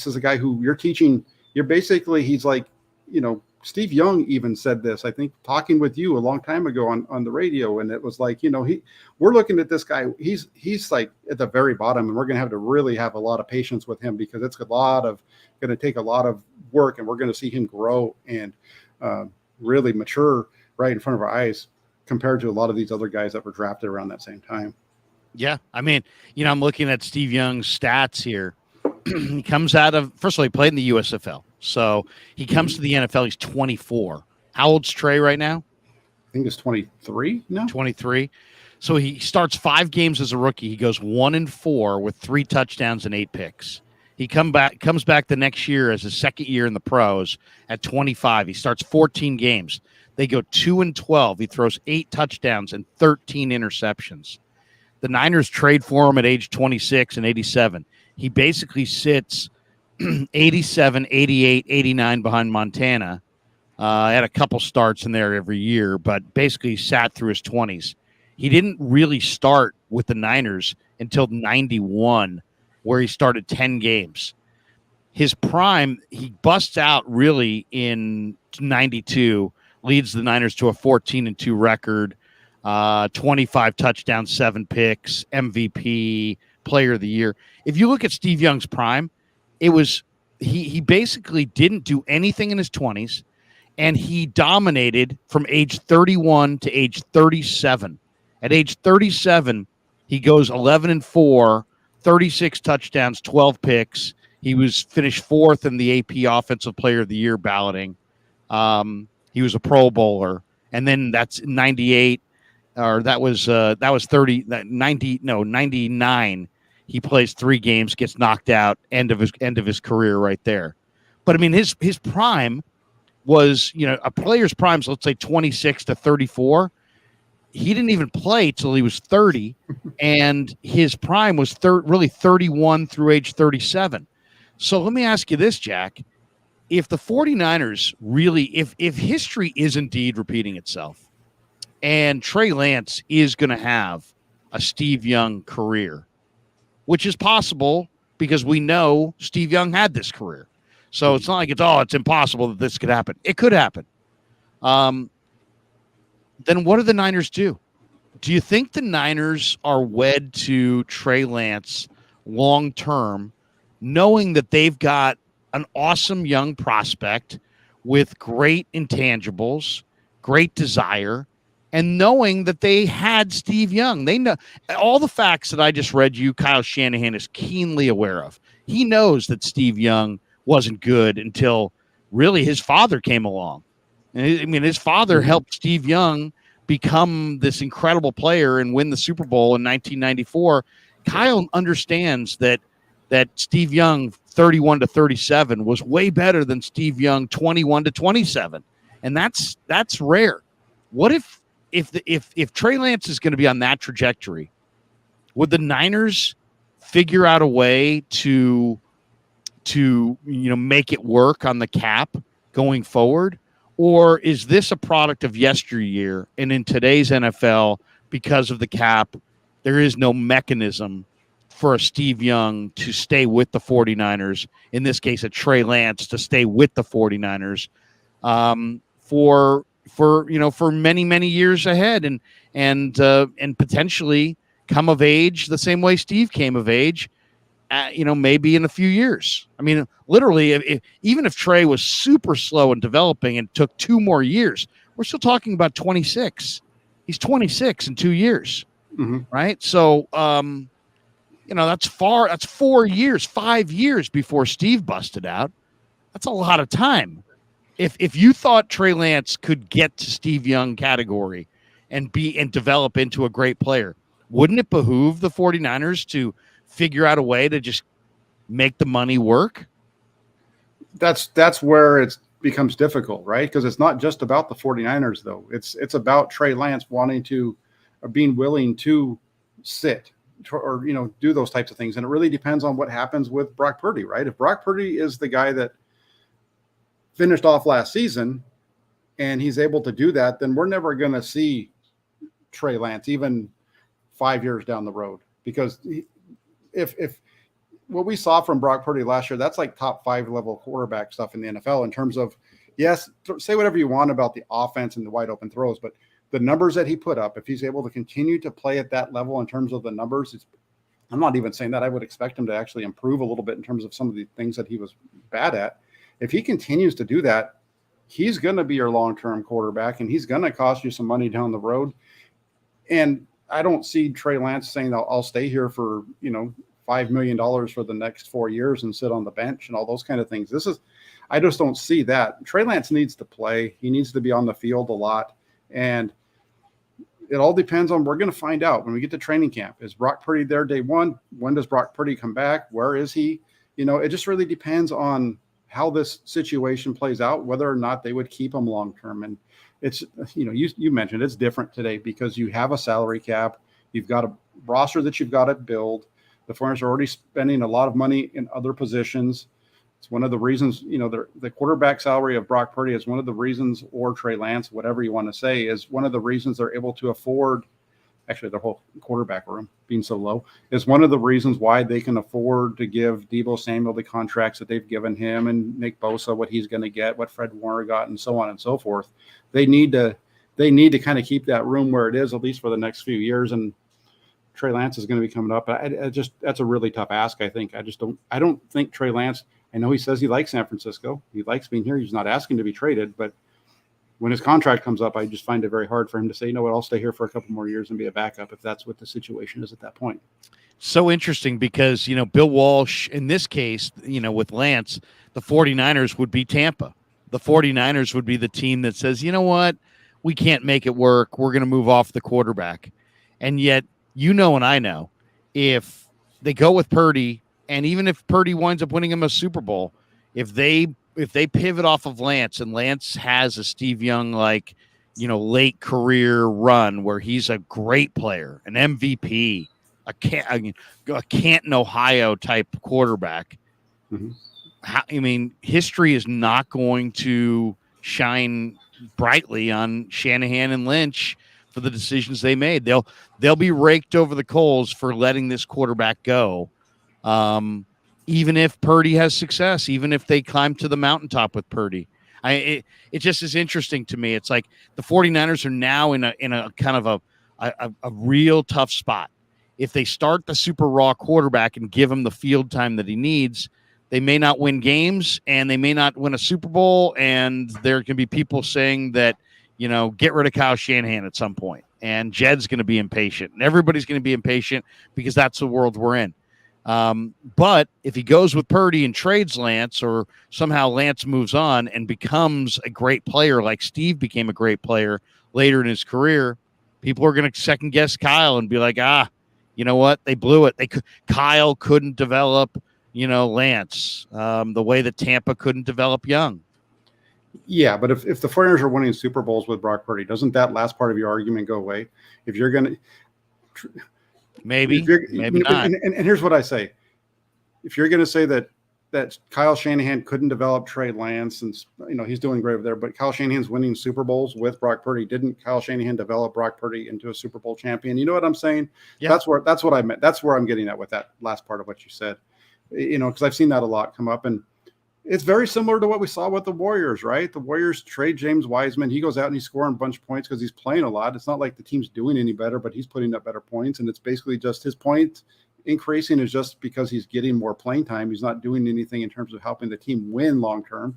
is a guy who you're teaching. He's like, Steve Young even said this, I think, talking with you a long time ago on the radio. And it was like, we're looking at this guy. He's like at the very bottom, and we're going to have to really have a lot of patience with him because it's going to take a lot of work, and we're going to see him grow and really mature right in front of our eyes compared to a lot of these other guys that were drafted around that same time. Yeah. I mean, I'm looking at Steve Young's stats here. He comes out of, first of all, he played in the USFL. So he comes to the NFL. He's 24. How old's Trey right now? I think it's 23 now. 23. So he starts 5 games as a rookie. He goes 1-4 with 3 touchdowns and 8 picks. He comes back the next year as his second year in the pros at 25. He starts 14 games. They go 2-12. He throws 8 touchdowns and 13 interceptions. The Niners trade for him at age 26 and 87. He basically sits 87, 88, 89 behind Montana. Had a couple starts in there every year, but basically sat through his 20s. He didn't really start with the Niners until 91, where he started 10 games. His prime, he busts out really in 92, leads the Niners to a 14-2 record, 25 touchdowns, 7 picks, MVP, player of the year. If you look at Steve Young's prime, it was he basically didn't do anything in his 20s, and he dominated from age 31 to age 37. At age 37, he goes 11-4, 36 touchdowns, 12 picks. He was finished 4th in the AP Offensive Player of the Year balloting. He was a Pro Bowler, and then that's 98, or that was 99. He plays 3 games, gets knocked out, end of his career right there. But I mean, his prime was, a player's prime, so let's say 26 to 34. He didn't even play till he was 30, and his prime was really 31 through age 37. So let me ask you this, Jack. If the 49ers really, if history is indeed repeating itself, and Trey Lance is going to have a Steve Young career, which is possible because we know Steve Young had this career. So it's not like it's impossible that this could happen. It could happen. Then what do the Niners do? Do you think the Niners are wed to Trey Lance long term, knowing that they've got an awesome young prospect with great intangibles, great desire, and knowing that they had Steve Young? They know all the facts that I just read you, Kyle Shanahan is keenly aware of. He knows that Steve Young wasn't good until really his father came along. And I mean, his father helped Steve Young become this incredible player and win the Super Bowl in 1994. Kyle understands that Steve Young 31 to 37 was way better than Steve Young 21 to 27. And that's rare. What if Trey Lance is going to be on that trajectory, would the Niners figure out a way to make it work on the cap going forward? Or is this a product of yesteryear, and in today's NFL, because of the cap, there is no mechanism for a Steve Young to stay with the 49ers, in this case a Trey Lance to stay with the 49ers for many, many years ahead, and potentially come of age the same way Steve came of age, maybe in a few years. I mean, literally, even if Trey was super slow in developing and took 2 more years, we're still talking about 26. He's 26 in 2 years, right? So, that's 4 years, 5 years before Steve busted out. That's a lot of time. If you thought Trey Lance could get to Steve Young category and develop into a great player, wouldn't it behoove the 49ers to figure out a way to just make the money work? That's where it becomes difficult, right? Because it's not just about the 49ers, though. It's about Trey Lance wanting to, or being willing to sit or do those types of things. And it really depends on what happens with Brock Purdy, right? If Brock Purdy is the guy that finished off last season and he's able to do that, then we're never going to see Trey Lance even 5 years down the road, because if what we saw from Brock Purdy last year, that's like top 5 level quarterback stuff in the NFL in terms of, yes, say whatever you want about the offense and the wide open throws, but the numbers that he put up, if he's able to continue to play at that level in terms of the numbers, I'm not even saying that. I would expect him to actually improve a little bit in terms of some of the things that he was bad at. If he continues to do that, he's going to be your long-term quarterback, and he's going to cost you some money down the road. And I don't see Trey Lance saying, I'll stay here for, $5 million for the next 4 years and sit on the bench and all those kind of things. I just don't see that. Trey Lance needs to play. He needs to be on the field a lot. And it all depends on, we're going to find out when we get to training camp. Is Brock Purdy there day one? When does Brock Purdy come back? Where is he? It just really depends on how this situation plays out, whether or not they would keep him long-term. And it's, you mentioned it's different today because you have a salary cap. You've got a roster that you've got to build. The 49ers are already spending a lot of money in other positions. It's one of the reasons, the quarterback salary of Brock Purdy is one of the reasons, or Trey Lance, whatever you want to say, is one of the reasons they're able to afford, actually the whole quarterback room being so low, is one of the reasons why they can afford to give Deebo Samuel the contracts that they've given him and Nick Bosa what he's going to get, what Fred Warner got, and so on and so forth. They need to kind of keep that room where it is, at least for the next few years. And Trey Lance is going to be coming up. That's a really tough ask. I think I don't think Trey Lance, I know he says he likes San Francisco. He likes being here. He's not asking to be traded, but when his contract comes up, I just find it very hard for him to say, you know what, I'll stay here for a couple more years and be a backup if that's what the situation is at that point. So interesting because, Bill Walsh, in this case, with Lance, the 49ers would be Tampa. The 49ers would be the team that says, you know what, we can't make it work. We're going to move off the quarterback. And yet, and I know, if they go with Purdy, and even if Purdy winds up winning him a Super Bowl, if they pivot off of Lance and Lance has a Steve Young late career run where he's a great player, an MVP, a Canton, Ohio type quarterback. Mm-hmm. History is not going to shine brightly on Shanahan and Lynch for the decisions they made. They'll be raked over the coals for letting this quarterback go. Even if Purdy has success, even if they climb to the mountaintop with Purdy. It just is interesting to me. It's like the 49ers are now in a kind of a real tough spot. If they start the super raw quarterback and give him the field time that he needs, they may not win games and they may not win a Super Bowl. And there can be people saying that, get rid of Kyle Shanahan at some point. And Jed's going to be impatient. And everybody's going to be impatient because that's the world we're in. But if he goes with Purdy and trades Lance, or somehow Lance moves on and becomes a great player like Steve became a great player later in his career, people are going to second guess Kyle and be like, you know what? They blew it. Kyle couldn't develop, Lance, the way that Tampa couldn't develop Young. Yeah, but if the 49ers are winning Super Bowls with Brock Purdy, doesn't that last part of your argument go away? If you're going to maybe not. And here's what I say: if you're going to say that Kyle Shanahan couldn't develop Trey Lance, and he's doing great over there, but Kyle Shanahan's winning Super Bowls with Brock Purdy, didn't Kyle Shanahan develop Brock Purdy into a Super Bowl champion? You know what I'm saying? Yeah. That's what I meant. That's where I'm getting at with that last part of what you said. Because I've seen that a lot come up, and it's very similar to what we saw with the Warriors, right? The Warriors trade James Wiseman. He goes out and he's scoring a bunch of points because he's playing a lot. It's not like the team's doing any better, but he's putting up better points. And it's basically just his point increasing is just because he's getting more playing time. He's not doing anything in terms of helping the team win long term.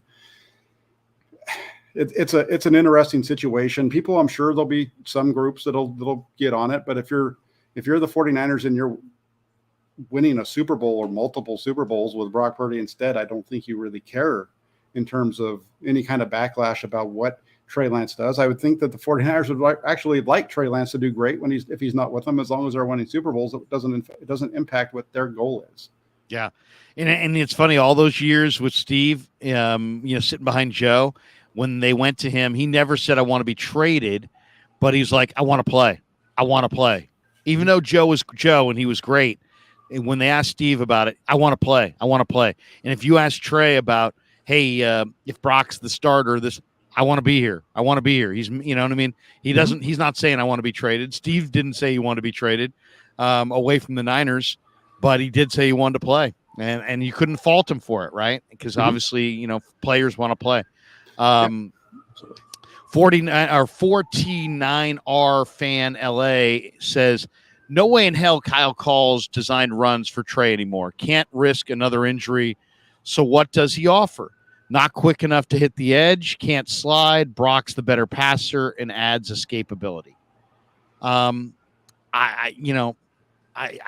It's an interesting situation. People, I'm sure there'll be some groups that'll get on it. But if you're the 49ers and you're winning a Super Bowl or multiple Super Bowls with Brock Purdy instead, I don't think you really care in terms of any kind of backlash about what Trey Lance does. I would think that the 49ers would actually like Trey Lance to do great if he's not with them, as long as they're winning Super Bowls. It doesn't impact what their goal is. Yeah. And it's funny, all those years with Steve, sitting behind Joe, when they went to him, he never said, I want to be traded, but he's like, I want to play. I want to play. Even though Joe was Joe and he was great. And when they asked Steve about it, I want to play. I want to play. And if you ask Trey about, hey, if Brock's the starter, I want to be here. I want to be here. He's, you know what I mean? He doesn't. He's not saying I want to be traded. Steve didn't say he wanted to be traded away from the Niners, but he did say he wanted to play, and you couldn't fault him for it, right? Because obviously, players want to play. 49R fan LA says, no way in hell Kyle calls designed runs for Trey anymore. Can't risk another injury. So what does he offer? Not quick enough to hit the edge, can't slide. Brock's the better passer and adds escapability. I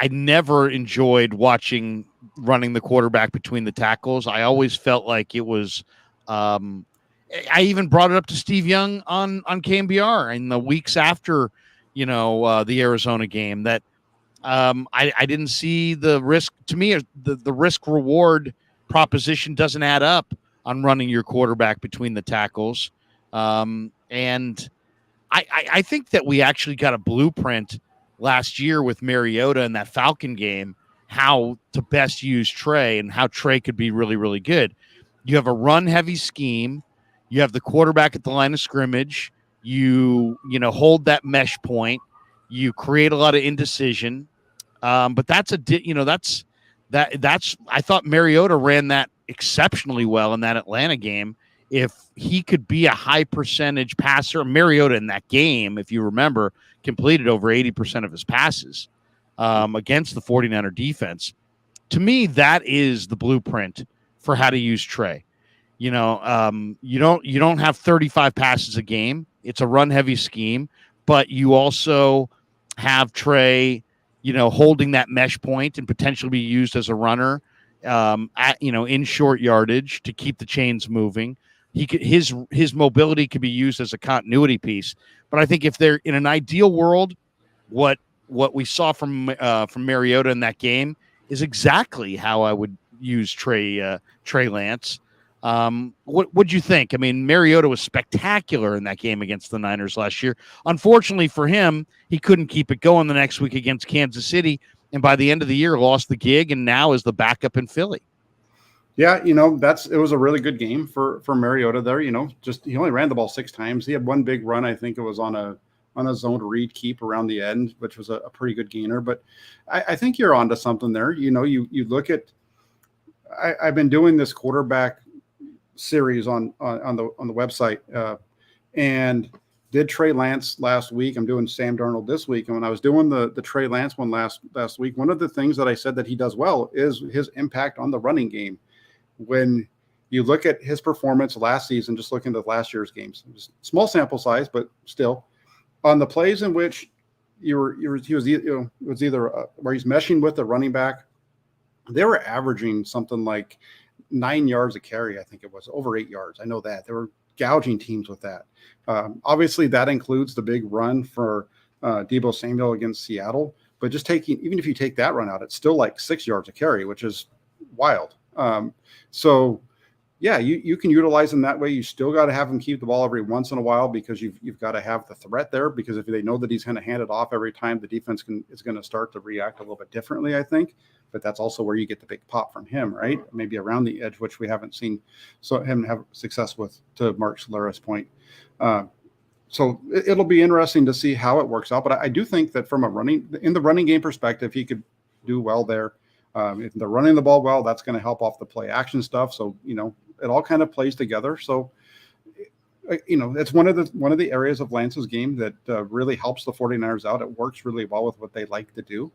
never enjoyed watching running the quarterback between the tackles. I always felt like it was I even brought it up to Steve Young on KMBR in the weeks after the Arizona game that I didn't see the risk. To me, the risk reward proposition doesn't add up on running your quarterback between the tackles. And I think that we actually got a blueprint last year with Mariota in that Falcon game, how to best use Trey and how Trey could be really, really good. You have a run-heavy scheme. You have the quarterback at the line of scrimmage. Hold that mesh point. You create a lot of indecision. But that's I thought Mariota ran that exceptionally well in that Atlanta game. If he could be a high percentage passer, Mariota in that game, if you remember, completed over 80% of his passes against the 49er defense. To me, that is the blueprint for how to use Trey. You don't have 35 passes a game. It's a run heavy scheme, but you also have Trey, holding that mesh point and potentially be used as a runner in short yardage to keep the chains moving. His mobility could be used as a continuity piece. But I think if they're in an ideal world, what we saw from Mariota in that game is exactly how I would use Trey Lance. What'd you think? I mean, Mariota was spectacular in that game against the Niners last year. Unfortunately for him, he couldn't keep it going the next week against Kansas City, and by the end of the year, lost the gig, and now is the backup in Philly. Yeah, it was a really good game for Mariota there. Just he only ran the ball 6 times. He had one big run. I think it was on a zoned read keep around the end, which was a pretty good gainer. But I think you're onto something there. You look at. I've been doing this quarterback series on the website, and did Trey Lance last week. I'm doing Sam Darnold this week, and when I was doing the Trey Lance one last week, one of the things that I said that he does well is his impact on the running game. When you look at his performance last season, just looking at last year's games, it was small sample size, but still, on the plays in which he was either where he's meshing with the running back, they were averaging something like 9 yards a carry. I think it was over 8 yards. I know that they were gouging teams with that. Obviously, that includes the big run for Deebo Samuel against Seattle. But even if you take that run out, it's still like 6 yards a carry, which is wild. So yeah, you can utilize them that way. You still got to have him keep the ball every once in a while because you've got to have the threat there, because if they know that he's going to hand it off every time, the defense is going to start to react a little bit differently, I think. But that's also where you get the big pop from him, right? Maybe around the edge, which we haven't seen him have success with, to Mark Solera's point. So it'll be interesting to see how it works out. But I do think that from in the running game perspective, he could do well there. If they're running the ball well, that's going to help off the play action stuff. So, it all kind of plays together. So, it's one of the areas of Lance's game that really helps the 49ers out. It works really well with what they like to do.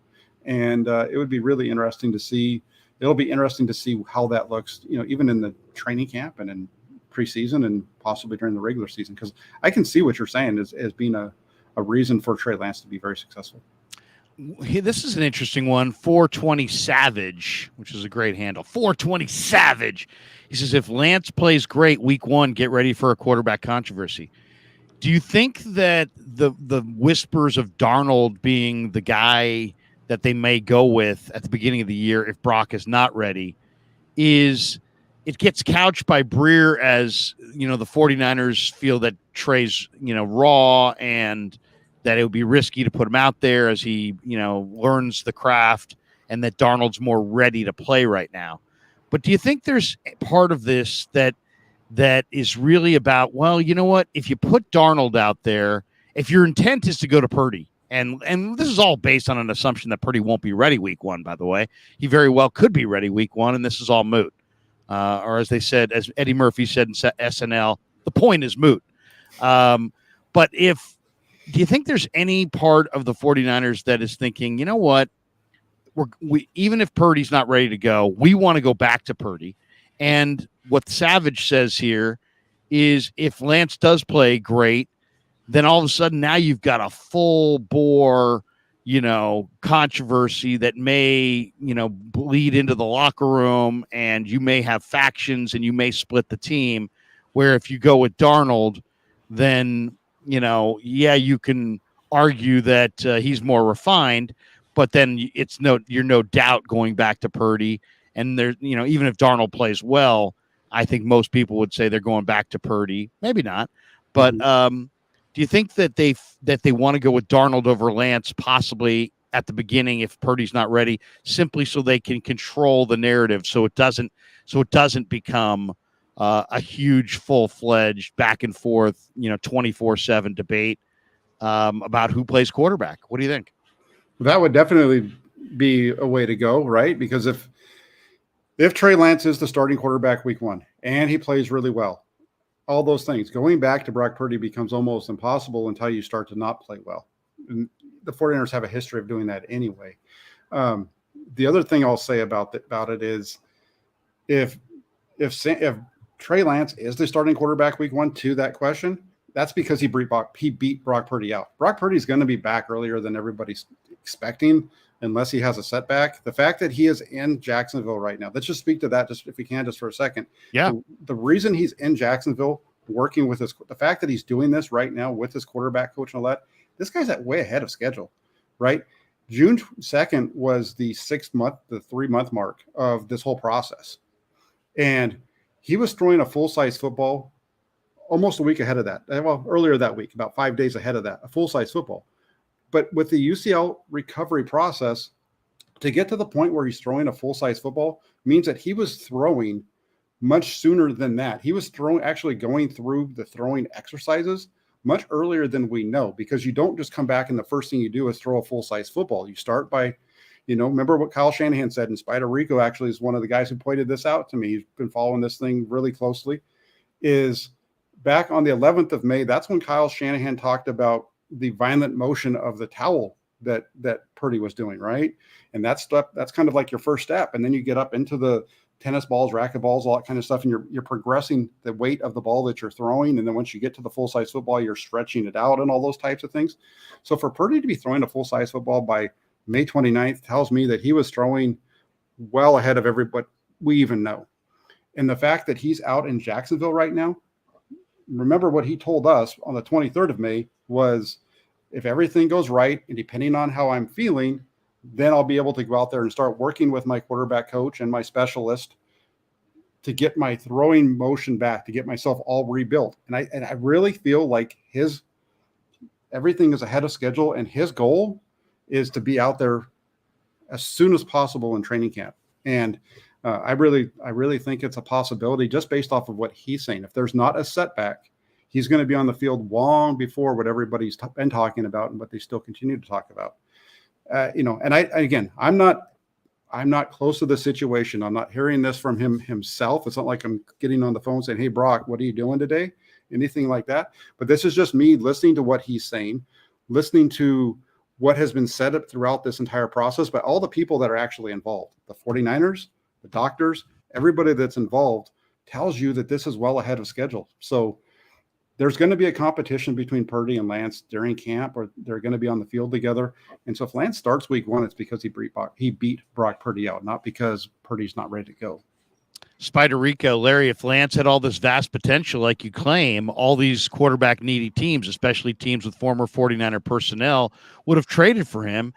And it would be really interesting to see. It'll be interesting to see how that looks, even in the training camp and in preseason and possibly during the regular season, because I can see what you're saying as being a reason for Trey Lance to be very successful. This is an interesting one. 420 Savage, which is a great handle. 420 Savage. He says, if Lance plays great week 1, get ready for a quarterback controversy. Do you think that the whispers of Darnold being the guy that they may go with at the beginning of the year if Brock is not ready it gets couched by Breer as, the 49ers feel that Trey's, raw and that it would be risky to put him out there as he, learns the craft, and that Darnold's more ready to play right now. But do you think there's part of this that is really about, well, you know what, if you put Darnold out there, if your intent is to go to Purdy, and this is all based on an assumption that Purdy won't be ready week 1, by the way. He very well could be ready week 1, and this is all moot. Or as they said, as Eddie Murphy said in SNL, the point is moot. But do you think there's any part of the 49ers that is thinking, you know what, we even if Purdy's not ready to go, we want to go back to Purdy? And what Savage says here is if Lance does play great, then all of a sudden now you've got a full bore, controversy that may, bleed into the locker room, and you may have factions and you may split the team, where if you go with Darnold, then, you can argue that he's more refined, but then you're no doubt going back to Purdy. And there, even if Darnold plays well, I think most people would say they're going back to Purdy. Maybe not, But do you think that they want to go with Darnold over Lance possibly at the beginning if Purdy's not ready, simply so they can control the narrative so it doesn't become a huge full-fledged back and forth 24/7 debate about who plays quarterback? What do you think? That would definitely be a way to go, right? Because if Trey Lance is the starting quarterback week 1 and he plays really well, all those things, going back to Brock Purdy becomes almost impossible until you start to not play well. And the 49ers have a history of doing that anyway. The other thing I'll say about it is if Trey Lance is the starting quarterback week 1, to that question, that's because he beat Brock Purdy out. Brock Purdy is going to be back earlier than everybody's expecting, unless he has a setback. The fact that he is in Jacksonville right now, let's just speak to that just if we can, just for a second. Yeah. The reason he's in Jacksonville working with the fact that he's doing this right now with his quarterback coach and all that, this guy's way ahead of schedule, right? June 2nd was the 3-month mark of this whole process. And he was throwing a full-size football almost a week ahead of that. Well, earlier that week, about 5 days ahead of that, a full-size football. But with the UCL recovery process, to get to the point where he's throwing a full-size football means that he was throwing much sooner than that. He was actually going through the throwing exercises much earlier than we know, because you don't just come back and the first thing you do is throw a full-size football. You start by, remember what Kyle Shanahan said, and Spider Rico actually is one of the guys who pointed this out to me. He's been following this thing really closely. Is back on the 11th of May, that's when Kyle Shanahan talked about the violent motion of the towel that Purdy was doing, right? And that's kind of like your first step. And then you get up into the tennis balls, racquetballs, all that kind of stuff, and you're progressing the weight of the ball that you're throwing. And then once you get to the full-size football, you're stretching it out and all those types of things. So for Purdy to be throwing a full-size football by May 29th tells me that he was throwing well ahead of everybody we even know. And the fact that he's out in Jacksonville right now, remember what he told us on the 23rd of May was, if everything goes right and depending on how I'm feeling, then I'll be able to go out there and start working with my quarterback coach and my specialist to get my throwing motion back, to get myself all rebuilt. And I really feel like everything is ahead of schedule, and his goal is to be out there as soon as possible in training camp. And I really think it's a possibility just based off of what he's saying. If there's not a setback, he's going to be on the field long before what everybody's been talking about and what they still continue to talk about. And I'm not close to the situation. I'm not hearing this from him himself. It's not like I'm getting on the phone saying, "Hey, Brock, what are you doing today?" Anything like that. But this is just me listening to what he's saying, listening to what has been set up throughout this entire process by all the people that are actually involved. The 49ers, the doctors, everybody that's involved tells you that this is well ahead of schedule. So there's going to be a competition between Purdy and Lance during camp, or they're going to be on the field together. And so if Lance starts week 1, it's because he beat Brock Purdy out, not because Purdy's not ready to go. Spider Rico, Larry, if Lance had all this vast potential like you claim, all these quarterback needy teams, especially teams with former 49er personnel, would have traded for him.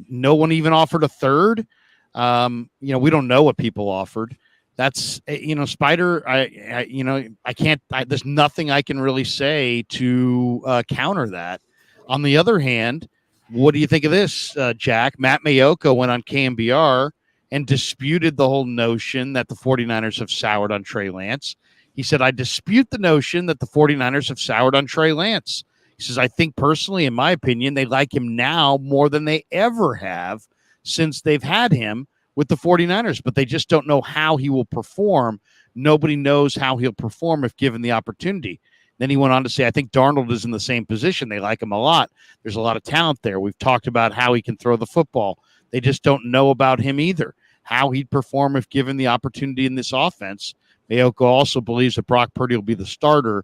No one even offered a third. We don't know what people offered. That's, Spider, I can't, there's nothing I can really say to counter that. On the other hand, what do you think of this, Jack? Matt Mayoko went on KMBR and disputed the whole notion that the 49ers have soured on Trey Lance. He said, "I dispute the notion that the 49ers have soured on Trey Lance." He says, "I think personally, in my opinion, they like him now more than they ever have since they've had him with the 49ers, but they just don't know how he will perform. Nobody knows how he'll perform if given the opportunity." Then he went on to say, "I think Darnold is in the same position. They like him a lot. There's a lot of talent there. We've talked about how he can throw the football. They just don't know about him either, how he'd perform if given the opportunity in this offense." Mayoko also believes that Brock Purdy will be the starter,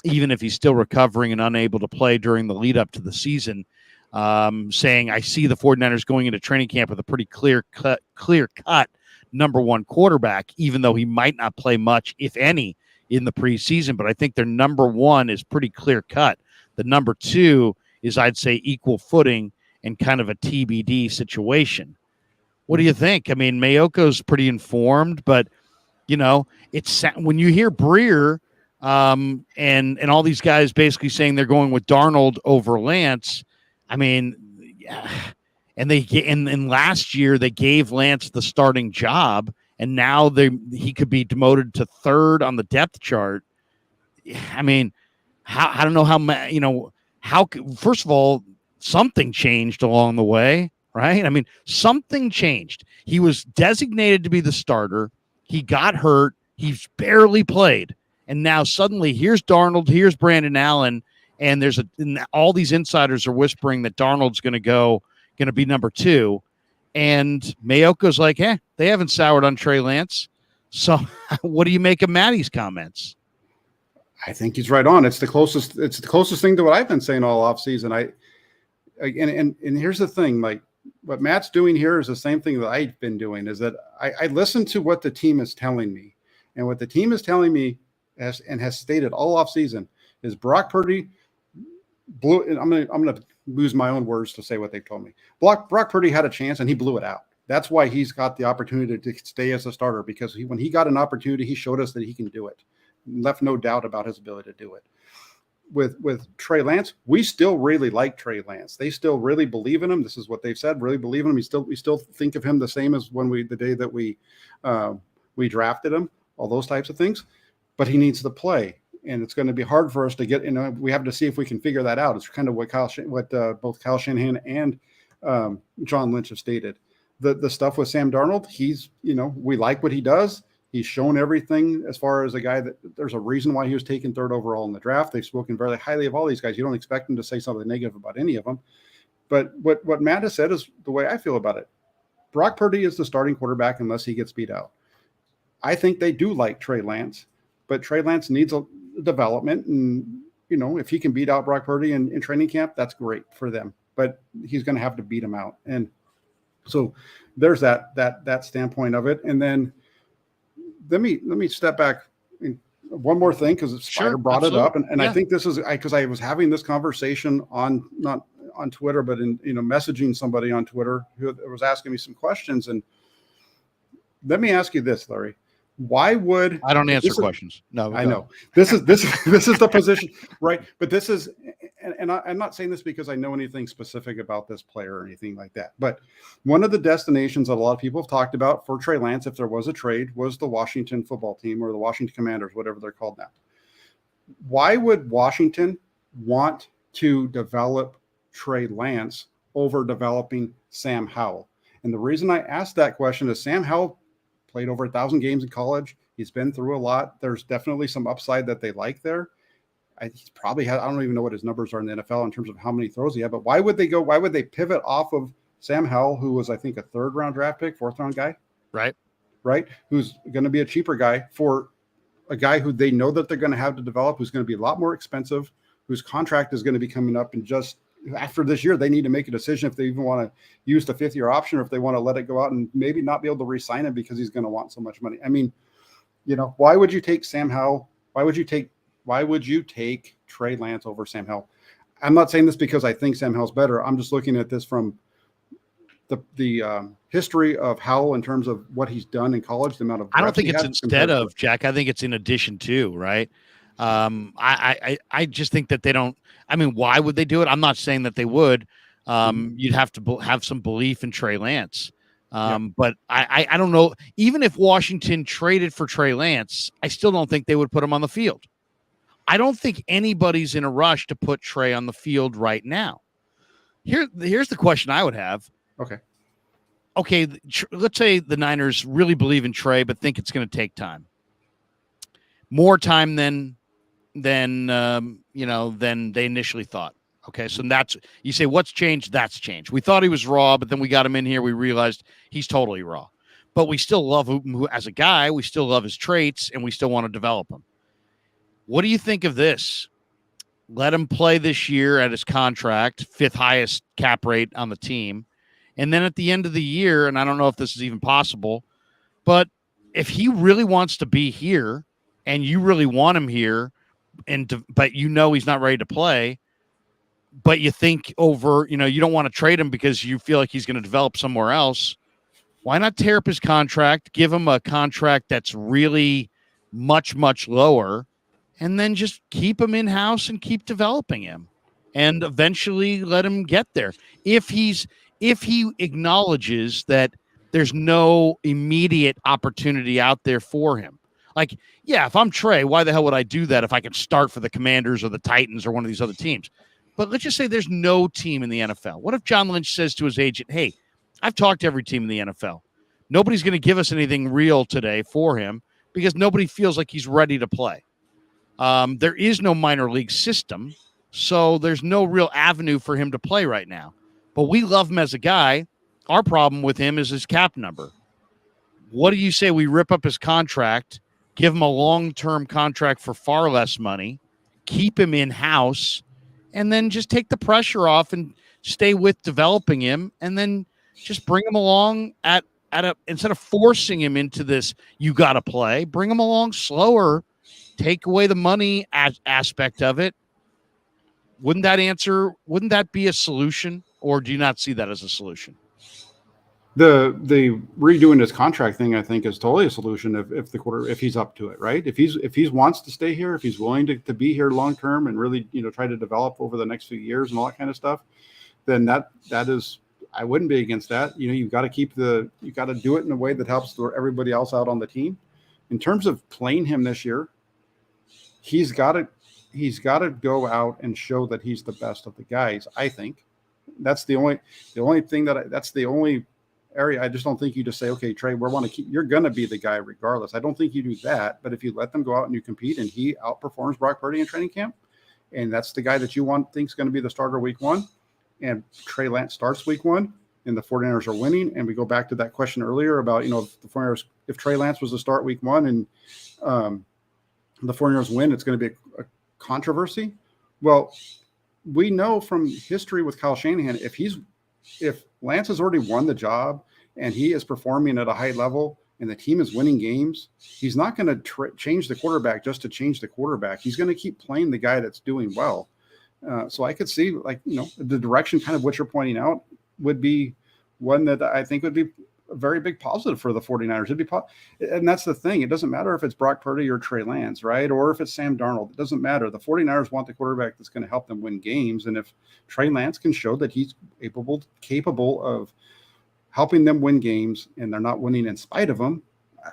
even if he's still recovering and unable to play during the lead up to the season, saying, "I see the 49ers going into training camp with a pretty clear cut number one quarterback, even though he might not play much, if any, in the preseason. But I think their number one is pretty clear cut. The number two is, I'd say, equal footing and kind of a TBD situation." What do you think? I mean, Mayoko's pretty informed, but, it's when you hear Breer and all these guys basically saying they're going with Darnold over Lance. I mean, yeah. And and last year they gave Lance the starting job, and now he could be demoted to third on the depth chart. I mean, I don't know how first of all, something changed along the way, right? I mean, something changed. He was designated to be the starter. He got hurt. He's barely played. And now suddenly here's Darnold, here's Brandon Allen, and all these insiders are whispering that Darnold's going to be number 2. And Mayoko's like, they haven't soured on Trey Lance. So what do you make of Matty's comments? I think he's right on. It's the closest thing to what I've been saying all offseason. And here's the thing, like what Matt's doing here is the same thing that I've been doing, is that I listen to what the team is telling me. And what the team is telling me has stated all offseason is Brock Purdy blew. And I'm gonna lose my own words to say what they've told me. Brock Purdy had a chance and he blew it out. That's why he's got the opportunity to stay as a starter, because when he got an opportunity, he showed us that he can do it. Left no doubt about his ability to do it. With Trey Lance, we still really like Trey Lance. They still really believe in him. This is what they've said. Really believe in him. We still think of him the same as the day that we drafted him. All those types of things. But he needs to play, and it's going to be hard for us to get. We have to see if we can figure that out. It's kind of what both Kyle Shanahan and John Lynch have stated. The stuff with Sam Darnold, we like what he does. He's shown everything as far as a guy that there's a reason why he was taken 3rd overall in the draft. They've spoken very highly of all these guys. You don't expect him to say something negative about any of them. But what Matt has said is the way I feel about it. Brock Purdy is the starting quarterback unless he gets beat out. I think they do like Trey Lance, but Trey Lance needs a development. And, if he can beat out Brock Purdy in training camp, that's great for them. But he's going to have to beat him out. And so there's that standpoint of it. And then let me step back. One more thing, because Spider brought it up, and I think this is because I was having this conversation not on Twitter, but in messaging somebody on Twitter who was asking me some questions. And let me ask you this, Larry: why would I don't answer questions? No, I know this is the position, right? But this is, and I'm not saying this because I know anything specific about this player or anything like that. But one of the destinations that a lot of people have talked about for Trey Lance, if there was a trade, was the Washington football team or the Washington Commanders, whatever they're called now. Why would Washington want to develop Trey Lance over developing Sam Howell? And the reason I asked that question is Sam Howell played over 1,000 games in college. He's been through a lot. There's definitely some upside that they like there. He's probably I don't even know what his numbers are in the NFL in terms of how many throws he had, but why would they pivot off of Sam Howell, who was, I think, a 3rd-round draft pick, 4th-round guy? Right. Who's going to be a cheaper guy for a guy who they know that they're going to have to develop, who's going to be a lot more expensive, whose contract is going to be coming up. And just after this year, they need to make a decision if they even want to use the 5th-year option or if they want to let it go out and maybe not be able to re-sign him because he's going to want so much money. I mean, why would you take Sam Howell? Why would you take Trey Lance over Sam Howell? I'm not saying this because I think Sam Howell's better. I'm just looking at this from the history of Howell in terms of what he's done in college, the amount of. I don't think it's instead of, Jack. I think it's in addition to, right? I just think that they don't. I mean, why would they do it? I'm not saying that they would. You'd have to have some belief in Trey Lance. But I don't know. Even if Washington traded for Trey Lance, I still don't think they would put him on the field. I don't think anybody's in a rush to put Trey on the field right now. Here's the question I would have. Okay. Let's say the Niners really believe in Trey, but think it's going to take time. More time than they initially thought. Okay, so that's, you say, what's changed? That's changed. We thought he was raw, but then we got him in here. We realized he's totally raw. But we still love him as a guy. We still love his traits, and we still want to develop him. What do you think of this? Let him play this year at his contract, 5th highest cap rate on the team. And then at the end of the year, and I don't know if this is even possible, but if he really wants to be here and you really want him here, but he's not ready to play, but you think you don't want to trade him because you feel like he's going to develop somewhere else, why not tear up his contract, give him a contract that's really much, much lower, and then just keep him in-house and keep developing him and eventually let him get there. If he acknowledges that there's no immediate opportunity out there for him. Like, yeah, if I'm Trey, why the hell would I do that if I could start for the Commanders or the Titans or one of these other teams? But let's just say there's no team in the NFL. What if John Lynch says to his agent, hey, I've talked to every team in the NFL. Nobody's going to give us anything real today for him because nobody feels like he's ready to play. There is no minor league system, so there's no real avenue for him to play right now. But we love him as a guy. Our problem with him is his cap number. What do you say we rip up his contract, give him a long-term contract for far less money, keep him in-house, and then just take the pressure off and stay with developing him, and then just bring him along instead of forcing him into this, you got to play, bring him along slower, take away the money aspect of it. Wouldn't that be a solution, or do you not see that as a solution? The redoing his contract thing, I think, is totally a solution if he's up to it, right? If he wants to stay here, if he's willing to be here long term and really try to develop over the next few years and all that kind of stuff, then that is, I wouldn't be against that. You've got to you got to do it in a way that helps everybody else out on the team. In terms of playing him this year, he's got to go out and show that he's the best of the guys. I think that's the only thing that's the only area. I just don't think you just say, okay, Trey, you're going to be the guy regardless. I don't think you do that. But if you let them go out and you compete and he outperforms Brock Purdy in training camp, and that's the guy that you think's going to be the starter week 1, and Trey Lance starts week 1 and the 49ers are winning. And we go back to that question earlier about, if Trey Lance was to start week 1 and the 49ers win, it's going to be a controversy. Well, we know from history with Kyle Shanahan, if Lance has already won the job and he is performing at a high level and the team is winning games, he's not going to change the quarterback just to change the quarterback. He's going to keep playing the guy that's doing well. So I could see, the direction kind of what you're pointing out would be one that I think would be a very big positive for the 49ers. And that's the thing. It doesn't matter if it's Brock Purdy or Trey Lance, right? Or if it's Sam Darnold. It doesn't matter. The 49ers want the quarterback that's going to help them win games. And if Trey Lance can show that he's capable of helping them win games and they're not winning in spite of them,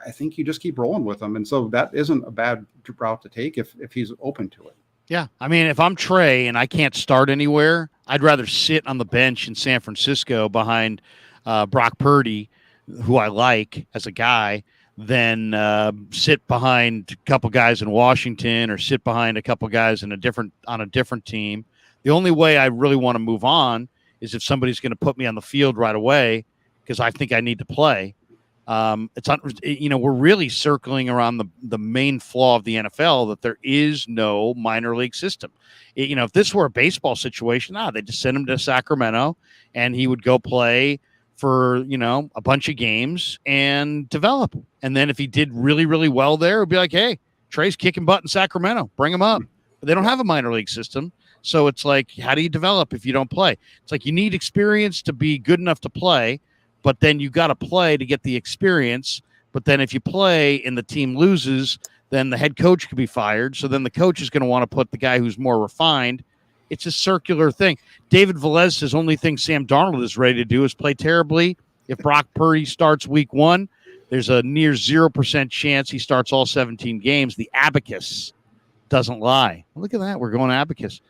I think you just keep rolling with them. And so that isn't a bad route to take if he's open to it. Yeah. I mean, if I'm Trey and I can't start anywhere, I'd rather sit on the bench in San Francisco behind Brock Purdy, who I like as a guy, than sit behind a couple guys in Washington or sit behind a couple guys on a different team. The only way I really want to move on is if somebody's going to put me on the field right away because I think I need to play. We're really circling around the main flaw of the NFL, that there is no minor league system. If this were a baseball situation, they'd just send him to Sacramento and he would go play for, a bunch of games and develop. And then if he did really, really well there, it'd be like, hey, Trey's kicking butt in Sacramento, bring him up. But they don't have a minor league system. So it's like, how do you develop if you don't play? It's like you need experience to be good enough to play, but then you got to play to get the experience. But then if you play and the team loses, then the head coach could be fired. So then the coach is going to want to put the guy who's more refined. It's a circular thing. David Velez says only thing Sam Darnold is ready to do is play terribly. If Brock Purdy starts week 1, there's a near 0% chance he starts all 17 games. The abacus doesn't lie. Look at that. We're going abacus.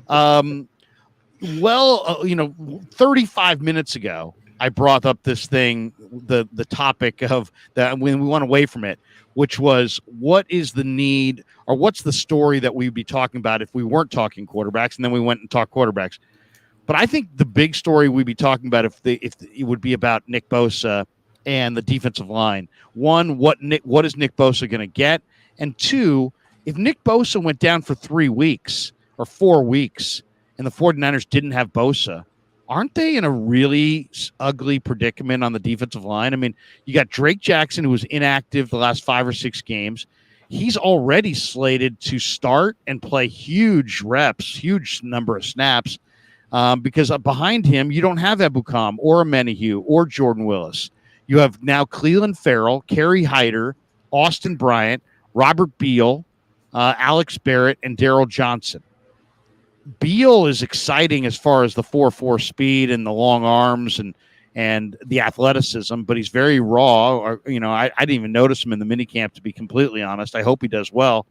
35 minutes ago, I brought up this thing, the topic of that when we went away from it, which was what is the need or what's the story that we'd be talking about if we weren't talking quarterbacks, and then we went and talked quarterbacks. But I think the big story we'd be talking about if it would be about Nick Bosa and the defensive line. One, what is Nick Bosa going to get? And two, if Nick Bosa went down for 3 weeks or 4 weeks and the 49ers didn't have Bosa, aren't they in a really ugly predicament on the defensive line? I mean, you got Drake Jackson, who was inactive the last 5 or 6 games. He's already slated to start and play huge reps, huge number of snaps, because behind him, you don't have Ebukam or Amenahue or Jordan Willis. You have now Cleveland Farrell, Kerry Hyder, Austin Bryant, Robert Beal, Alex Barrett, and Daryl Johnson. Beal is exciting as far as the 4.4 speed and the long arms and the athleticism, but he's very raw. Or, I didn't even notice him in the minicamp, to be completely honest. I hope he does well.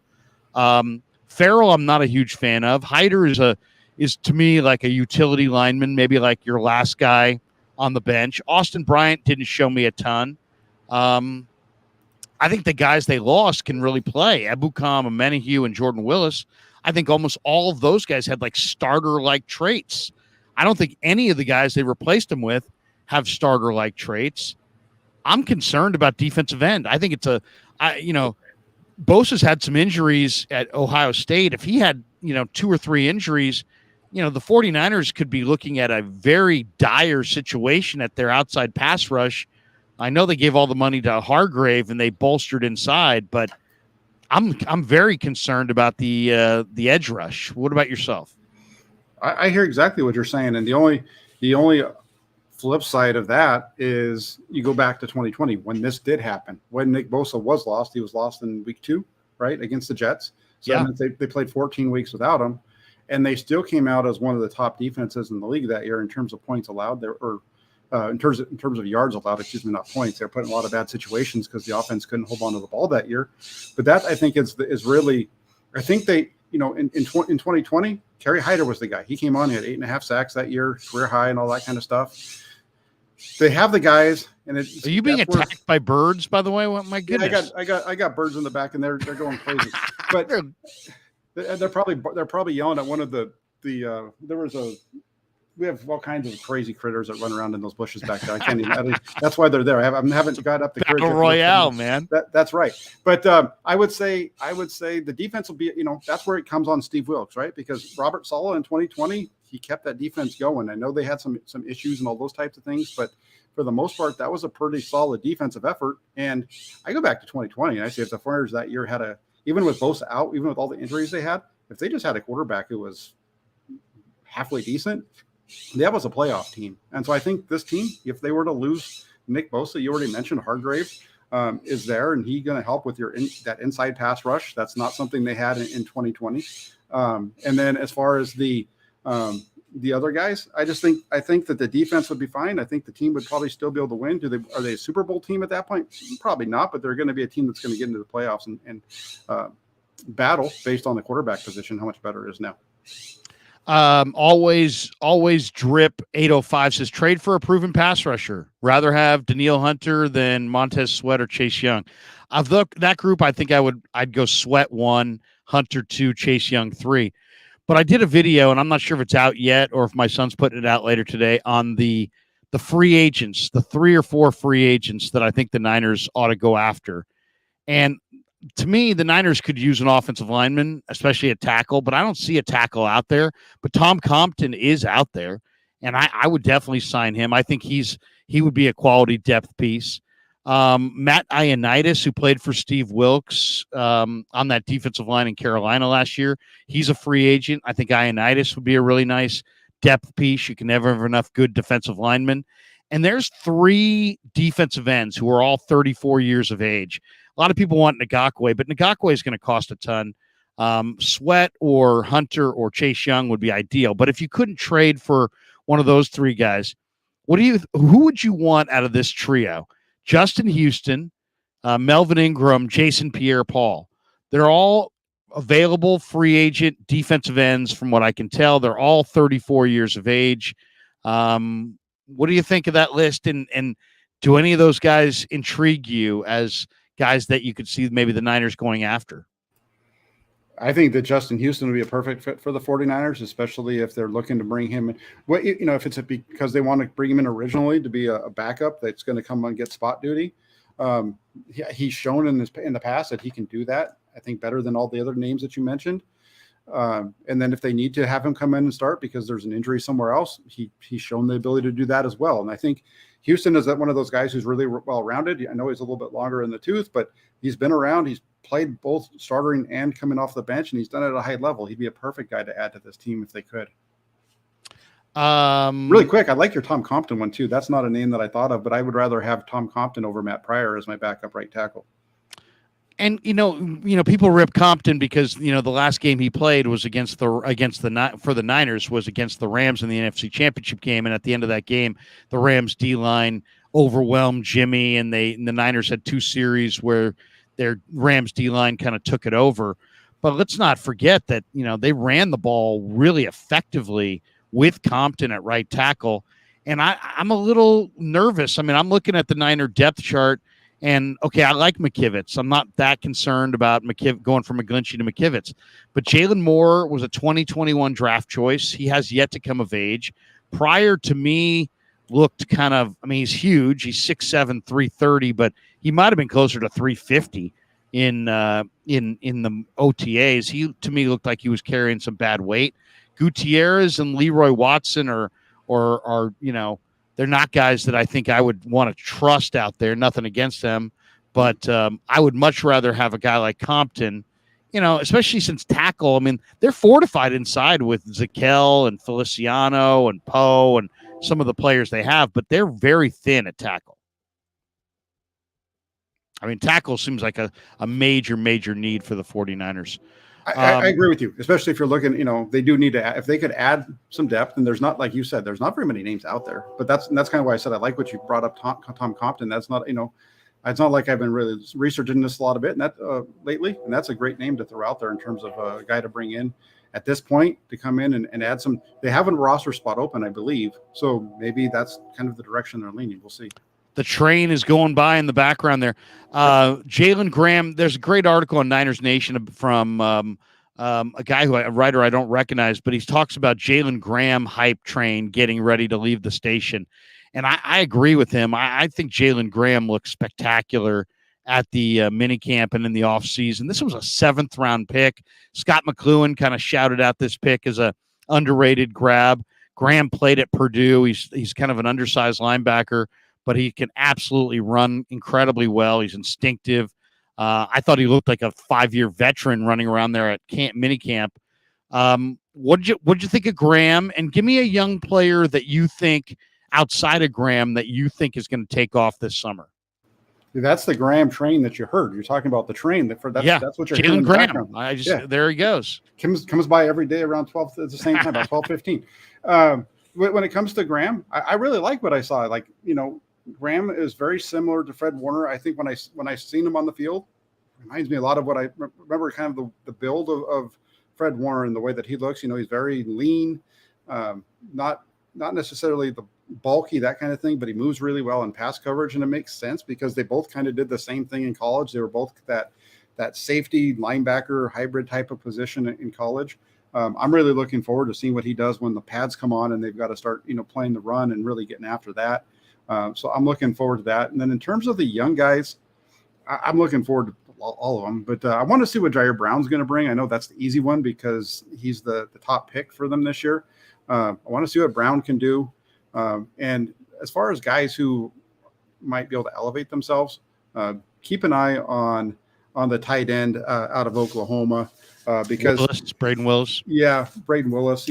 Farrell, I'm not a huge fan of. Hyder is to me like a utility lineman, maybe like your last guy on the bench. Austin Bryant didn't show me a ton. I think the guys they lost can really play. Ebukam, Amenahue, and Jordan Willis. I think almost all of those guys had like starter-like traits. I don't think any of the guys they replaced him with have starter-like traits. I'm concerned about defensive end. I think Bosa's had some injuries at Ohio State. If he had, 2 or 3 injuries, the 49ers could be looking at a very dire situation at their outside pass rush. I know they gave all the money to Hargrave and they bolstered inside, but I'm very concerned about the edge rush. What about yourself? I hear exactly what you're saying, and the only flip side of that is you go back to 2020 when this did happen. When Nick Bosa was lost, he was lost in week 2, right, against the Jets. So yeah. They played 14 weeks without him, and they still came out as one of the top defenses in the league that year in terms of points allowed. There or in terms of yards allowed, not points. They're put in a lot of bad situations because the offense couldn't hold on to the ball that year. But that I think is really, I think they, in 2020, Kerry Hyder was the guy. He came on, he had 8.5 sacks that year, career high, and all that kind of stuff. They have the guys, and are you being attacked by birds? By the way, my goodness, yeah, I got birds in the back, and they're going crazy. But they're probably yelling at one of the there was a. We have all kinds of crazy critters that run around in those bushes back there. I can't even. That's why they're there. I haven't got up the Battle Royale, man. That's right. But I would say the defense will be. That's where it comes on Steve Wilks, right? Because Robert Saleh in 2020, he kept that defense going. I know they had some issues and all those types of things, but for the most part, that was a pretty solid defensive effort. And I go back to 2020, and I say if the 49ers that year had even with Bosa out, even with all the injuries they had, if they just had a quarterback who was halfway decent, that was a playoff team. And so I think this team, if they were to lose Nick Bosa, you already mentioned Hargrave is there, and he's going to help with that inside pass rush. That's not something they had in 2020. And then as far as the other guys, I think that the defense would be fine. I think the team would probably still be able to win. Are they a Super Bowl team at that point? Probably not, but they're going to be a team that's going to get into the playoffs and battle based on the quarterback position, how much better it is now. Always drip 805 says trade for a proven pass rusher. Rather have Danielle Hunter than Montez Sweat or Chase Young. Of that group, I think I'd go Sweat 1, Hunter 2, Chase Young 3. But I did a video, and I'm not sure if it's out yet or if my son's putting it out later today on the free agents, the 3 or 4 free agents that I think the Niners ought to go after. And to me, the Niners could use an offensive lineman, especially a tackle, but I don't see a tackle out there. But Tom Compton is out there, and I would definitely sign him. I think he would be a quality depth piece. Matt Ioannidis, who played for Steve Wilks on that defensive line in Carolina last year, he's a free agent. I think Ioannidis would be a really nice depth piece. You can never have enough good defensive linemen. And there's 3 defensive ends who are all 34 years of age. A lot of people want Ngakoue, but Ngakoue is going to cost a ton. Sweat or Hunter or Chase Young would be ideal. But if you couldn't trade for one of those 3 guys, who would you want out of this trio? Justin Houston, Melvin Ingram, Jason Pierre-Paul. They're all available free agent defensive ends from what I can tell. They're all 34 years of age. What do you think of that list? And do any of those guys intrigue you as guys that you could see maybe the Niners going after? I think that Justin Houston would be a perfect fit for the 49ers, especially if they're looking to bring him in. Well, if it's because they want to bring him in originally to be a backup that's going to come and get spot duty. He's shown in the past that he can do that, I think, better than all the other names that you mentioned. And then if they need to have him come in and start because there's an injury somewhere else, he's shown the ability to do that as well. And I think Houston is one of those guys who's really well-rounded. I know he's a little bit longer in the tooth, but he's been around. He's played both starting and coming off the bench, and he's done it at a high level. He'd be a perfect guy to add to this team if they could. Really quick, I like your Tom Compton one too. That's not a name that I thought of, but I would rather have Tom Compton over Matt Pryor as my backup right tackle. And people rip Compton because the last game he played was against the Niners was against the Rams in the NFC Championship game, and at the end of that game, the Rams D line overwhelmed Jimmy, and the Niners had 2 series where their Rams D line kind of took it over. But let's not forget that they ran the ball really effectively with Compton at right tackle, and I'm a little nervous. I mean, I'm looking at the Niner depth chart. And okay, I like McKivitz. I'm not that concerned about going from McGlinchey to McKivitz. But Jalen Moore was a 2021 draft choice. He has yet to come of age. Prior to me, looked kind of, I mean, he's huge. He's 6'7", 330, but he might have been closer to 350 in the OTAs. He, to me, looked like he was carrying some bad weight. Gutierrez and Leroy Watson are they're not guys that I think I would want to trust out there. Nothing against them, but I would much rather have a guy like Compton, especially since tackle. I mean, they're fortified inside with Zakel and Feliciano and Poe and some of the players they have, but they're very thin at tackle. I mean, tackle seems like a major, major need for the 49ers. I agree with you, especially if you're looking, they do need to, if they could add some depth, and there's not, like you said, there's not very many names out there, but that's kind of why I said, I like what you brought up, Tom Compton. That's not, it's not like I've been really researching this a lot of it and that lately. And that's a great name to throw out there in terms of a guy to bring in at this point to come in and add some, they have a roster spot open, I believe. So maybe that's kind of the direction they're leaning. We'll see. The train is going by in the background there. Jalen Graham, there's a great article on Niners Nation from a writer I don't recognize, but he talks about Jalen Graham hype train getting ready to leave the station. And I agree with him. I think Jalen Graham looks spectacular at the minicamp and in the offseason. This was a 7th round pick. Scott McLuhan kind of shouted out this pick as a underrated grab. Graham played at Purdue. He's kind of an undersized linebacker, but he can absolutely run incredibly well. He's instinctive. I thought he looked like a 5-year veteran running around there at minicamp. What'd you think of Graham? And give me a young player that you think outside of Graham that you think is going to take off this summer. That's the Graham train that you heard. You're talking about the train. That's what you're hearing in the Graham. background. There he goes. Comes by every day around 12 at the same time, about 12:15. When it comes to Graham, I really like what I saw. Like, Graham is very similar to Fred Warner. I think when I seen him on the field, reminds me a lot of what I remember, kind of the build of Fred Warner and the way that he looks. He's very lean, not necessarily the bulky, that kind of thing, but he moves really well in pass coverage, and it makes sense because they both kind of did the same thing in college. They were both that safety linebacker hybrid type of position in college. I'm really looking forward to seeing what he does when the pads come on and they've got to start, playing the run and really getting after that. So I'm looking forward to that. And then in terms of the young guys, I'm looking forward to all of them, but I want to see what Jair Brown's going to bring. I know that's the easy one because he's the top pick for them this year. I want to see what Brown can do. And as far as guys who might be able to elevate themselves, keep an eye on the tight end out of Oklahoma because Braden Willis. Yeah, Braden Willis.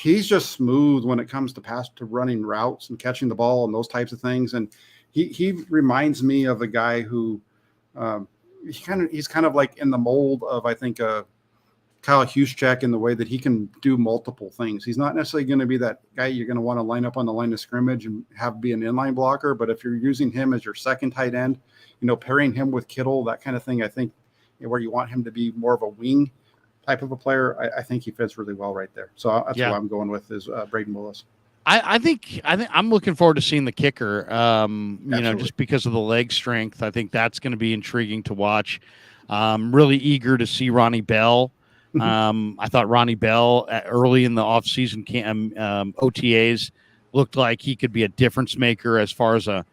He's just smooth when it comes to running routes and catching the ball and those types of things. And he reminds me of a guy who he's kind of like in the mold of, I think, Kyle Juszczyk in the way that he can do multiple things. He's not necessarily going to be that guy you're going to want to line up on the line of scrimmage and have be an inline blocker. But if you're using him as your second tight end, pairing him with Kittle, that kind of thing, I think where you want him to be more of a wing type of a player, I think he fits really well right there. So that's what I'm going with is Braden Willis. I think I'm looking forward to seeing the kicker, just because of the leg strength. I think that's going to be intriguing to watch. Really eager to see Ronnie Bell. I thought Ronnie Bell early in the offseason OTAs looked like he could be a difference maker as far as a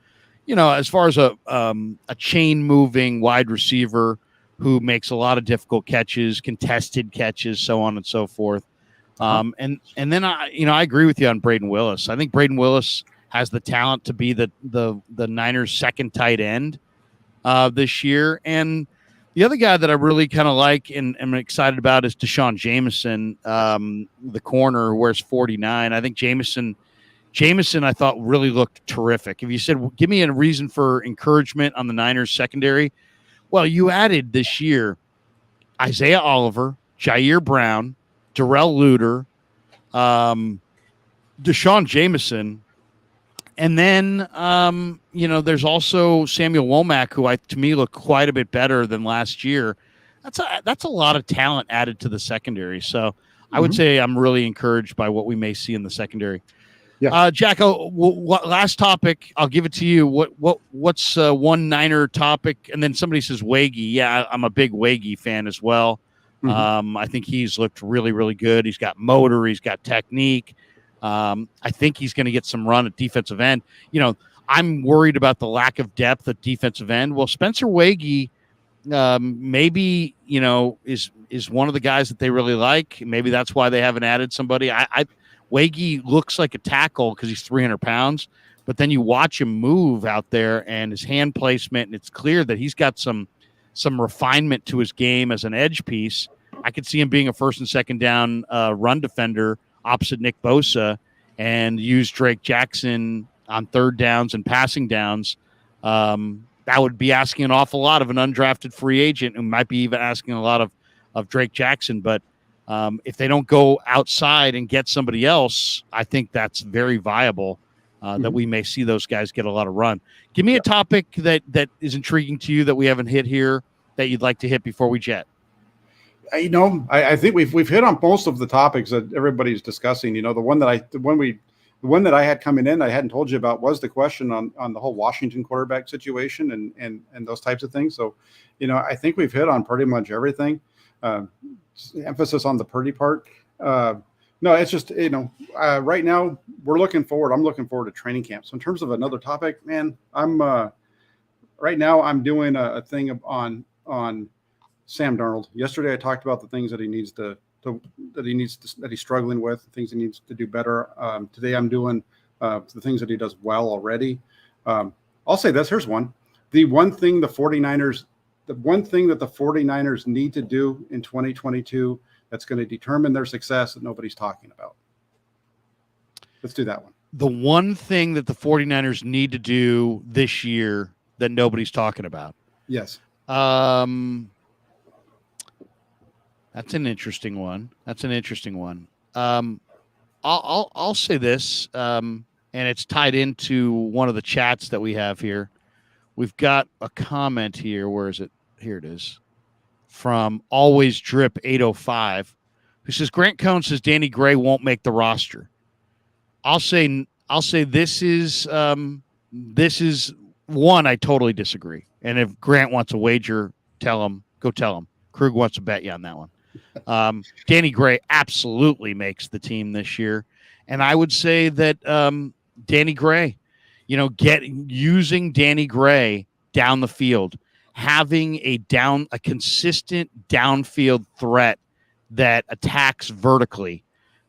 chain moving wide receiver who makes a lot of difficult catches, contested catches, so on and so forth. And then I agree with you on Braden Willis. I think Braden Willis has the talent to be the Niners' second tight end this year. And the other guy that I really kind of like and am excited about is Deshaun Jameson, the corner who wears 49. I think Jameson Jameson, I thought, really looked terrific. If you said, give me a reason for encouragement on the Niners secondary, well, you added this year Isaiah Oliver, Jair Brown, Darrell Luter, Deshaun Jameson, and then there's also Samuel Womack, who to me looked quite a bit better than last year. That's a lot of talent added to the secondary. So I would say I'm really encouraged by what we may see in the secondary. Yeah. Jacko, last topic. I'll give it to you. What's one Niner topic? And then somebody says Waggy. Yeah, I'm a big Waggy fan as well. I think he's looked really, really good. He's got motor. He's got technique. I think he's going to get some run at defensive end. I'm worried about the lack of depth at defensive end. Well, Spencer Waggy maybe, is one of the guys that they really like. Maybe that's why they haven't added somebody. Waggy looks like a tackle because he's 300 pounds, but then you watch him move out there and his hand placement, and it's clear that he's got some refinement to his game as an edge piece. I could see him being a first and second down run defender opposite Nick Bosa and use Drake Jackson on third downs and passing downs. That would be asking an awful lot of an undrafted free agent who might be even asking a lot of Drake Jackson. But if they don't go outside and get somebody else, I think that's very viable that we may see those guys get a lot of run. Give me a topic that is intriguing to you that we haven't hit here that you'd like to hit before we jet. I think we've hit on most of the topics that everybody's discussing. The one that I had coming in, I hadn't told you about, was the question on the whole Washington quarterback situation and those types of things. So, I think we've hit on pretty much everything. Emphasis on the Purdy part. No, it's just, right now we're looking forward. I'm looking forward to training camp. So in terms of another topic, man, right now I'm doing a thing on Sam Darnold. Yesterday I talked about the things that he needs that he's struggling with, things he needs to do better. Today I'm doing the things that he does well already. I'll say this. Here's one. The one thing that the 49ers need to do in 2022 that's going to determine their success that nobody's talking about. Let's do that one. The one thing that the 49ers need to do this year that nobody's talking about. Yes. That's an interesting one. I'll say this, and it's tied into one of the chats that we have here. We've got a comment here. Where is it? Here it is. From Always Drip 805, who says Grant Cohn says Danny Gray won't make the roster. I'll say this is one I totally disagree. And if Grant wants a wager, go tell him. Krug wants to bet you on that one. Danny Gray absolutely makes the team this year. And I would say that Danny Gray, using Danny Gray down the field, having a consistent downfield threat that attacks vertically.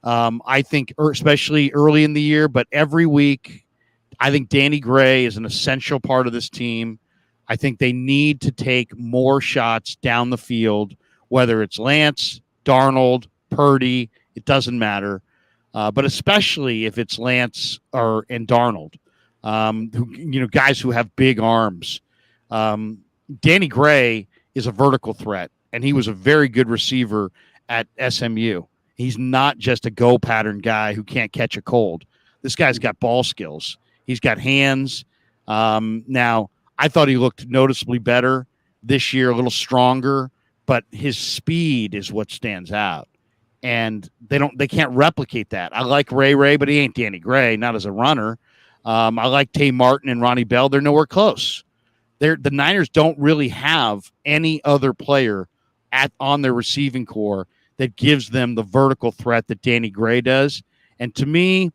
I think, especially early in the year, but every week, I think Danny Gray is an essential part of this team. I think they need to take more shots down the field, whether it's Lance, Darnold, Purdy, it doesn't matter. But especially if it's Lance and Darnold, guys who have big arms. Danny Gray is a vertical threat, and he was a very good receiver at SMU. He's not just a go pattern guy who can't catch a cold. This guy's got ball skills. He's got hands. Now, I thought he looked noticeably better this year, a little stronger, but his speed is what stands out. And they can't replicate that. I like Ray, but he ain't Danny Gray, not as a runner. I like Tay Martin and Ronnie Bell. They're nowhere close. The Niners don't really have any other player on their receiving core that gives them the vertical threat that Danny Gray does. And to me,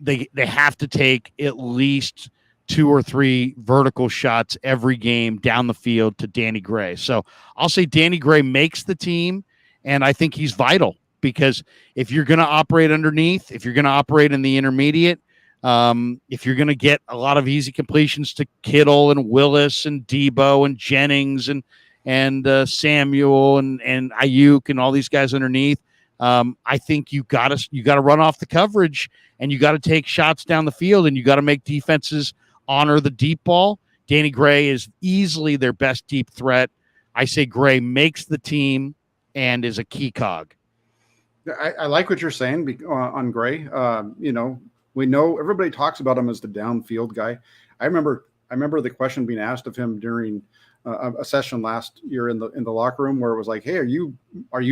they have to take at least 2 or 3 vertical shots every game down the field to Danny Gray. So I'll say Danny Gray makes the team, and I think he's vital because if you're going to operate underneath, if you're going to operate in the intermediate, if you're going to get a lot of easy completions to Kittle and Willis and Debo and Jennings and Samuel and Ayuk and all these guys underneath, I think you got to run off the coverage, and you got to take shots down the field, and you got to make defenses honor the deep ball. Danny Gray is easily their best deep threat. I say Gray makes the team and is a key cog. I like what you're saying on Gray. We know everybody talks about him as the downfield guy. I remember the question being asked of him during a session last year in the locker room where it was like, "Hey, are you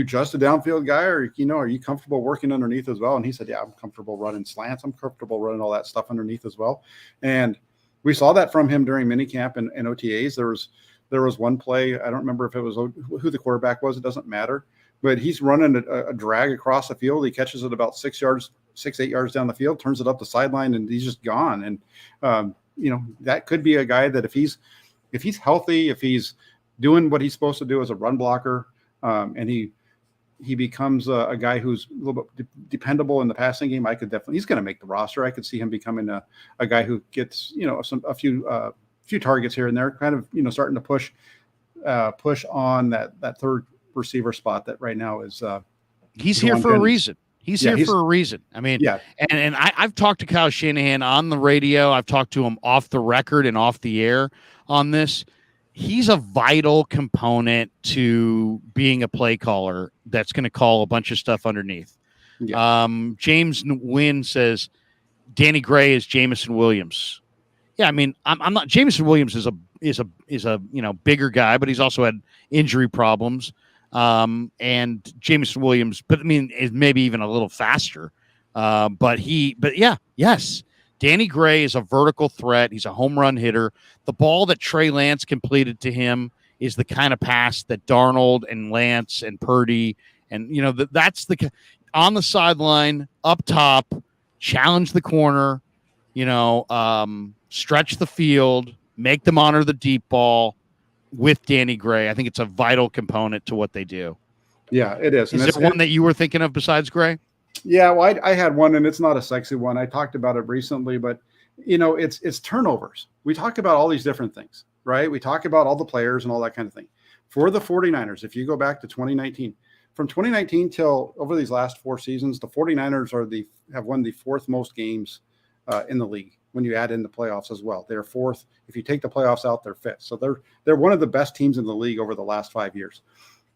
just a downfield guy, or are you comfortable working underneath as well?" And he said, "Yeah, I'm comfortable running slants. I'm comfortable running all that stuff underneath as well." And we saw that from him during minicamp and OTAs. There was one play, I don't remember if it was who the quarterback was. It doesn't matter, but he's running a drag across the field. He catches it about 6, 8 yards down the field, turns it up the sideline, and he's just gone. And that could be a guy that if he's healthy, if he's doing what he's supposed to do as a run blocker, and he becomes a guy who's a little bit dependable in the passing game, he's going to make the roster. I could see him becoming a guy who gets a few targets here and there, kind of starting to push on that third receiver spot that right now is. He's here for a reason. He's here for a reason. I mean, and I've talked to Kyle Shanahan on the radio. I've talked to him off the record and off the air on this. He's a vital component to being a play caller that's going to call a bunch of stuff underneath. Yeah. James Wynn says Danny Gray is Jamison Williams. Yeah, I mean, I'm not. Jamison Williams is a bigger guy, but he's also had injury problems. And Jamison Williams, but I mean, is maybe even a little faster. Yes. Danny Gray is a vertical threat. He's a home run hitter. The ball that Trey Lance completed to him is the kind of pass that Darnold and Lance and Purdy and that's the on the sideline up top, challenge the corner, stretch the field, make them honor the deep ball with Danny Gray. I think it's a vital component to what they do. Yeah, it is. Is there one that you were thinking of besides Gray? Yeah, well, I had one, and it's not a sexy one. I talked about it recently, but it's turnovers. We talk about all these different things, right? We talk about all the players and all that kind of thing. For the 49ers, if you go back to 2019, from 2019 till over these last 4 seasons, the 49ers have won the 4th most games in the league when you add in the playoffs as well. They're 4th. If you take the playoffs out, they're 5th. So they're one of the best teams in the league over the last 5 years.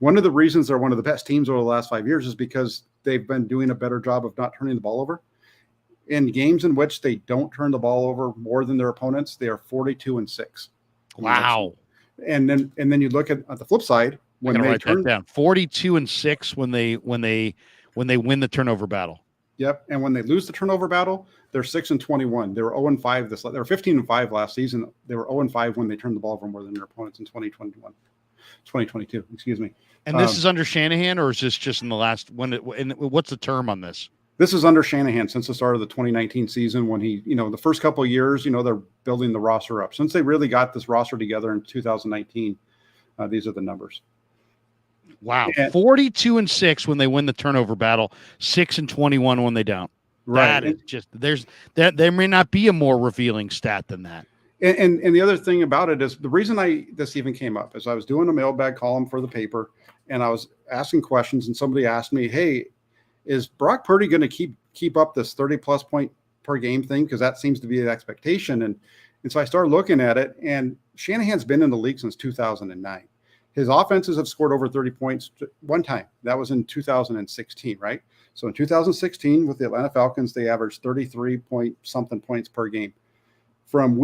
One of the reasons they're one of the best teams over the last 5 years is because they've been doing a better job of not turning the ball over. In games in which they don't turn the ball over more than their opponents, they are 42-6. Wow. And then you look at the flip side when they turn down 42-6 when they win the turnover battle. Yep. And when they lose the turnover battle, they're 6-21. They were 0-5 they were 15-5 last season. They were 0-5 when they turned the ball over more than their opponents in 2022. Excuse me. And this is under Shanahan, or is this just in the last one? What's the term on this? This is under Shanahan since the start of the 2019 season when he, the first couple of years, they're building the roster up. Since they really got this roster together in 2019, these are the numbers. Wow. 42-6 when they win the turnover battle, 6-21 when they don't. Right. That is just there may not be a more revealing stat than that. And the other thing about it is the reason this even came up is I was doing a mailbag column for the paper and I was asking questions and somebody asked me, "Hey, is Brock Purdy going to keep up this 30+ point per game thing? Because that seems to be the expectation." And so I started looking at it, and Shanahan's been in the league since 2009. His offenses have scored over 30 points one time. That was in 2016, right? So in 2016 with the Atlanta Falcons, they averaged 33-point-something points per game. From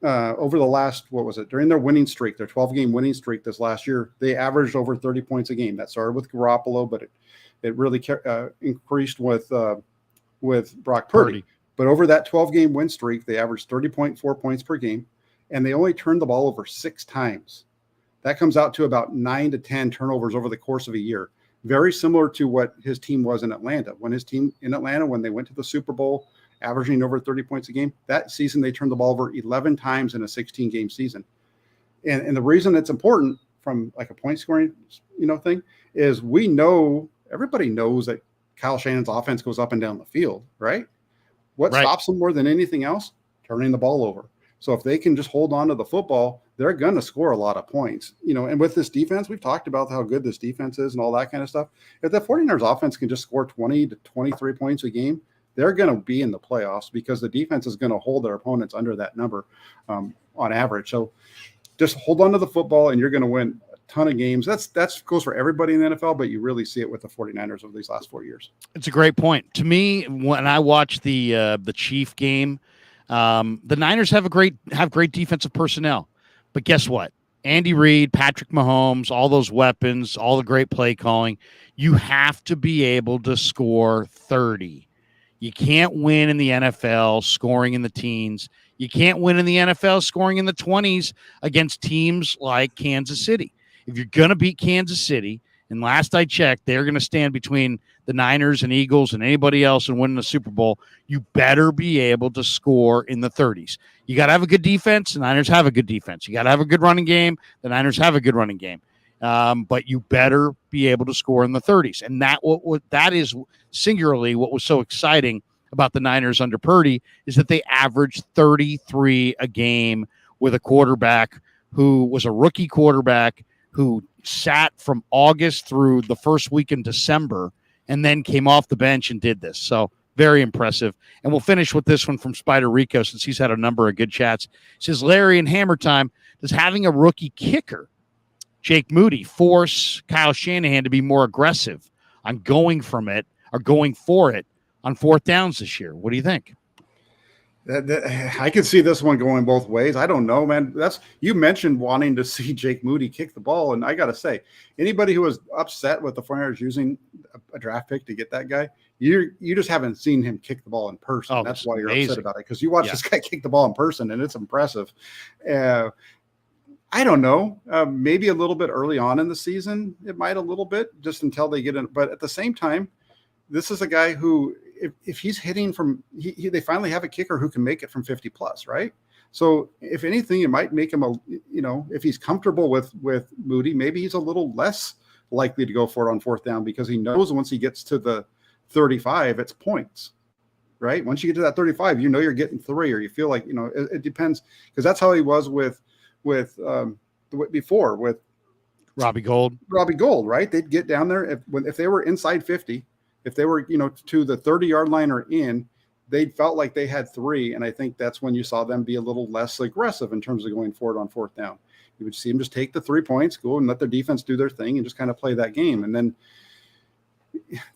over the last, during their winning streak, their 12-game winning streak this last year, they averaged over 30 points a game. That started with Garoppolo, but it really increased with Brock Purdy. But over that 12-game win streak, they averaged 30.4 points per game, and they only turned the ball over 6 times. That comes out to about 9 to 10 turnovers over the course of a year. Very similar to what his team was in Atlanta. When they went to the Super Bowl, averaging over 30 points a game, that season they turned the ball over 11 times in a 16-game season. And the reason it's important from like a point scoring, thing is everybody knows that Kyle Shanahan's offense goes up and down the field, right? What stops them more than anything else? Turning the ball over. So if they can just hold on to the football, they're going to score a lot of points, and with this defense, we've talked about how good this defense is and all that kind of stuff. If the 49ers offense can just score 20 to 23 points a game, they're going to be in the playoffs because the defense is going to hold their opponents under that number on average. So just hold on to the football and you're going to win a ton of games. That goes for everybody in the NFL, but you really see it with the 49ers over these last 4 years. It's a great point. To me, when I watch the Chief game, the Niners have great defensive personnel. But guess what? Andy Reid, Patrick Mahomes, all those weapons, all the great play calling, you have to be able to score 30. You can't win in the NFL scoring in the teens. You can't win in the NFL scoring in the 20s against teams like Kansas City. If you're going to beat Kansas City, and last I checked, they're going to stand between the Niners and Eagles and anybody else and winning the Super Bowl, you better be able to score in the 30s. You got to have a good defense. The Niners have a good defense. You got to have a good running game. The Niners have a good running game. But you better be able to score in the 30s. And that is singularly what was so exciting about the Niners under Purdy is that they averaged 33 a game with a quarterback who was a rookie quarterback who sat from August through the first week in December and then came off the bench and did this. So very impressive. And we'll finish with this one from Spider Rico since he's had a number of good chats. He says, Larry, in Hammer Time, does having a rookie kicker, Jake Moody, force Kyle Shanahan to be more aggressive on going for it on fourth downs this year? What do you think? I can see this one going both ways. I don't know, man. You mentioned wanting to see Jake Moody kick the ball, and I got to say, anybody who was upset with the 49ers using a draft pick to get that guy, you just haven't seen him kick the ball in person. Oh, that's why you're amazing. upset about it, because you watch this guy kick the ball in person, and it's impressive. I don't know. Maybe a little bit early on in the season, it might a little bit, just until they get in. But at the same time, this is a guy who, if he's hitting from, they finally have a kicker who can make it from 50 plus, right? So if anything, it might make him if he's comfortable with Moody, maybe he's a little less likely to go for it on fourth down because he knows once he gets to the 35, it's points, right? Once you get to that 35, you're getting 3, or you feel like, it depends, because that's how he was with before with Robbie Gould, right? They'd get down there if they were inside 50. If they were, to the 30-yard line or in, they felt like they had 3. And I think that's when you saw them be a little less aggressive in terms of going forward on fourth down. You would see them just take the 3 points, go and let their defense do their thing and just kind of play that game. And then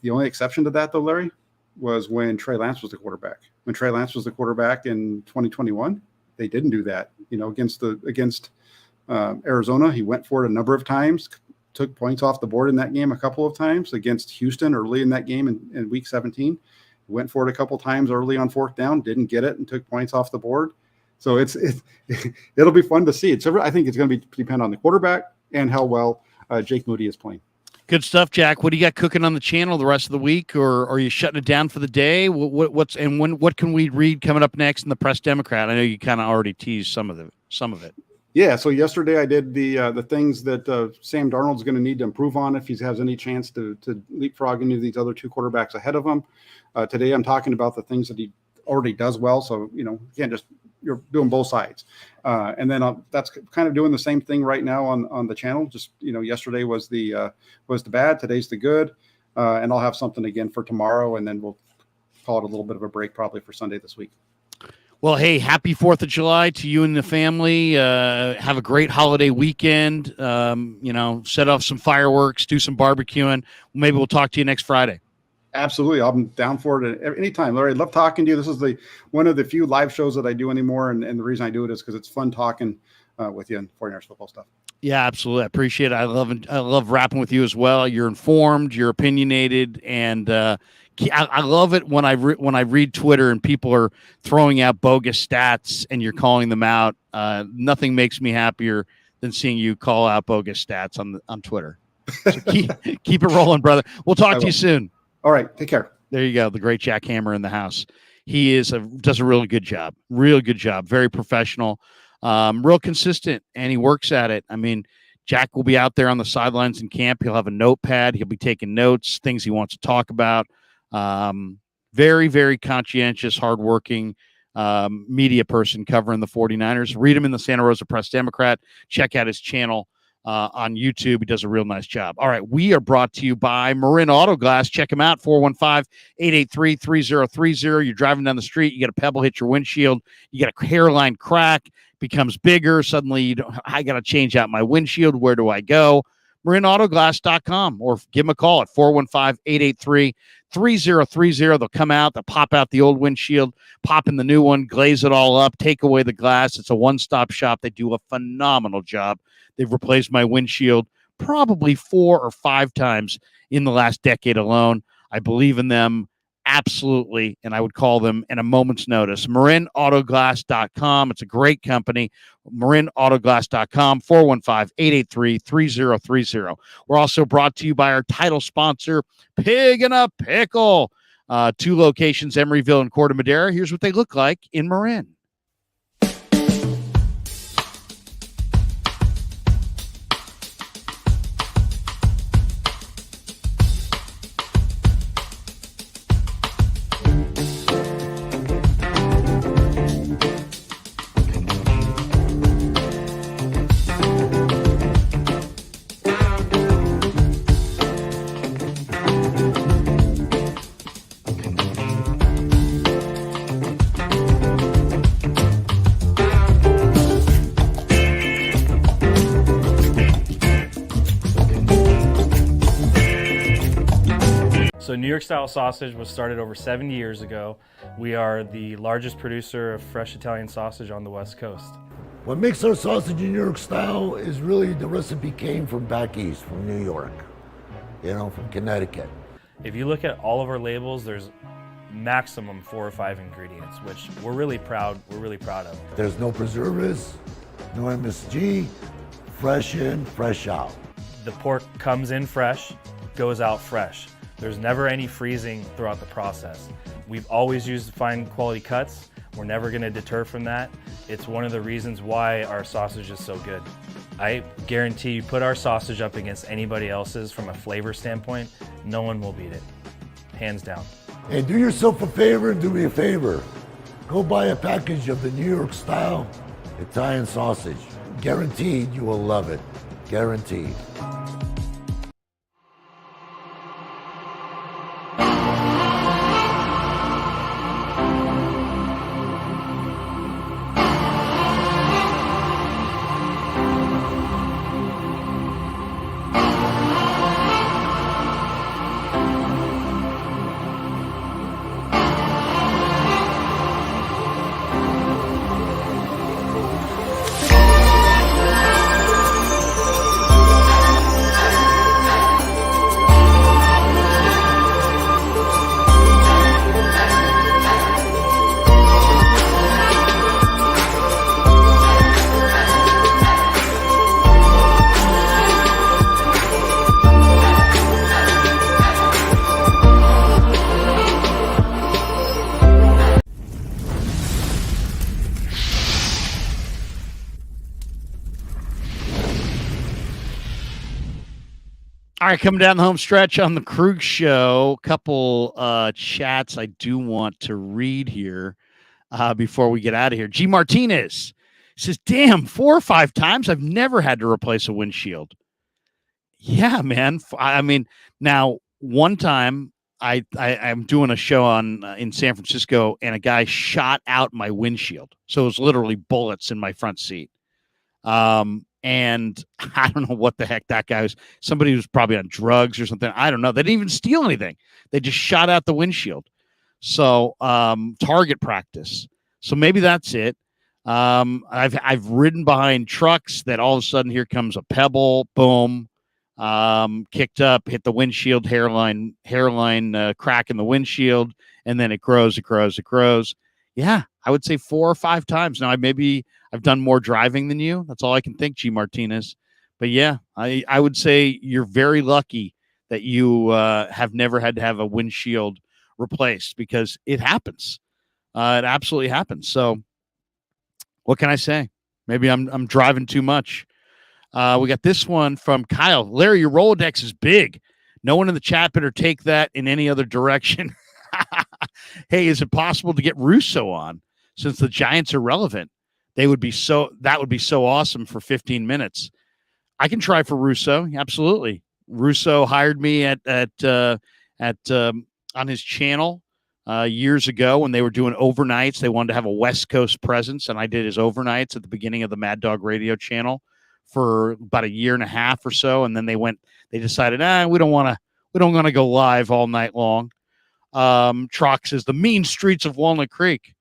the only exception to that, though, Larry, was when Trey Lance was the quarterback. When Trey Lance was the quarterback in 2021, they didn't do that. Against Arizona, he went for it a number of times, took points off the board in that game a couple of times. Against Houston early in that game in week 17, went for it a couple of times early on fourth down, didn't get it, and took points off the board. So it'll be fun to see. I think it's going to depend on the quarterback and how well Jake Moody is playing. Good stuff, Jack. What do you got cooking on the channel the rest of the week, or are you shutting it down for the day? What can we read coming up next in the Press Democrat? I know you kind of already teased some of it. Yeah, so yesterday I did the things that Sam Darnold's going to need to improve on if he has any chance to leapfrog any of these other 2 quarterbacks ahead of him. Today I'm talking about the things that he already does well, so you can't just, you're doing both sides. And then that's kind of doing the same thing right now on the channel. Just yesterday was the bad, today's the good, and I'll have something again for tomorrow, and then we'll call it a little bit of a break probably for Sunday this week. Well, hey, happy 4th of July to you and the family. Have a great holiday weekend. Set off some fireworks, do some barbecuing. Maybe we'll talk to you next Friday. Absolutely. I'm down for it at any time, Larry. I love talking to you. This is one of the few live shows that I do anymore. And the reason I do it is because it's fun talking with you and 49ers football stuff. Yeah, absolutely. I appreciate it. I love rapping with you as well. You're informed, you're opinionated, and I love it when I read Twitter and people are throwing out bogus stats and you're calling them out. Nothing makes me happier than seeing you call out bogus stats on Twitter. So keep it rolling, brother. We'll talk to you soon. All right. Take care. There you go. The great Jack Hammer in the house. He does a really good job. Real good job. Very professional. Real consistent, and he works at it. I mean, Jack will be out there on the sidelines in camp. He'll have a notepad. He'll be taking notes, things he wants to talk about. Very, very conscientious, hardworking, media person covering the 49ers. Read him in the Santa Rosa Press-Democrat. Check out his channel on YouTube. He does a real nice job. All right, we are brought to you by Marin Auto Glass. Check him out, 415-883-3030. You're driving down the street, you get a pebble hit your windshield, you get a hairline crack, becomes bigger. Suddenly, I got to change out my windshield. Where do I go? MarinAutoGlass.com, or give them a call at 415-883-3030. They'll come out, they'll pop out the old windshield, pop in the new one, glaze it all up, take away the glass. It's a one-stop shop. They do a phenomenal job. They've replaced my windshield probably 4 or 5 times in the last decade alone. I believe in them absolutely, and I would call them in a moment's notice. MarinAutoGlass.com. It's a great company. MarinAutoGlass.com, 415-883-3030. We're also brought to you by our title sponsor, Pig in a Pickle. 2 locations, Emeryville and Corte Madera. Here's what they look like in Marin. So New York style sausage was started over 70 years ago. We are the largest producer of fresh Italian sausage on the West Coast. What makes our sausage in New York style is really the recipe came from back east, from New York, from Connecticut. If you look at all of our labels, there's maximum 4 or 5 ingredients, which we're really proud of. There's no preservatives, no MSG, fresh in, fresh out. The pork comes in fresh, goes out fresh. There's never any freezing throughout the process. We've always used fine quality cuts. We're never gonna deter from that. It's one of the reasons why our sausage is so good. I guarantee you put our sausage up against anybody else's from a flavor standpoint, no one will beat it, hands down. Hey, do yourself a favor and do me a favor. Go buy a package of the New York style Italian sausage. Guaranteed you will love it, guaranteed. All right, coming down the home stretch on the Krug Show, a couple chats I do want to read here before we get out of here. G. Martinez says, damn, 4 or 5 times I've never had to replace a windshield. Yeah, man. I mean, now, one time I'm doing a show in San Francisco, and a guy shot out my windshield. So it was literally bullets in my front seat. And I don't know what the heck that guy was. Somebody who's probably on drugs or something. I don't know. They didn't even steal anything. They just shot out the windshield. So target practice. So maybe that's it. I've ridden behind trucks that all of a sudden here comes a pebble, boom, kicked up, hit the windshield, hairline crack in the windshield, and then it grows. Yeah, I would say 4 or 5 times. Now I've done more driving than you. That's all I can think, G. Martinez. But yeah, I would say you're very lucky that you have never had to have a windshield replaced, because it happens. It absolutely happens. So what can I say? Maybe I'm driving too much. We got this one from Kyle. Larry, your Rolodex is big. No one in the chat better take that in any other direction. Hey, is it possible to get Russo on? since the Giants are relevant, that would be so awesome for 15 minutes. I can try for Russo. Absolutely. Russo hired me at on his channel years ago when they were doing overnights. They wanted to have a West Coast presence, and I did his overnights at the beginning of the Mad Dog Radio channel for about a year and a half or so, and then they decided, we don't want to go live all night long. Trox says the mean streets of Walnut Creek.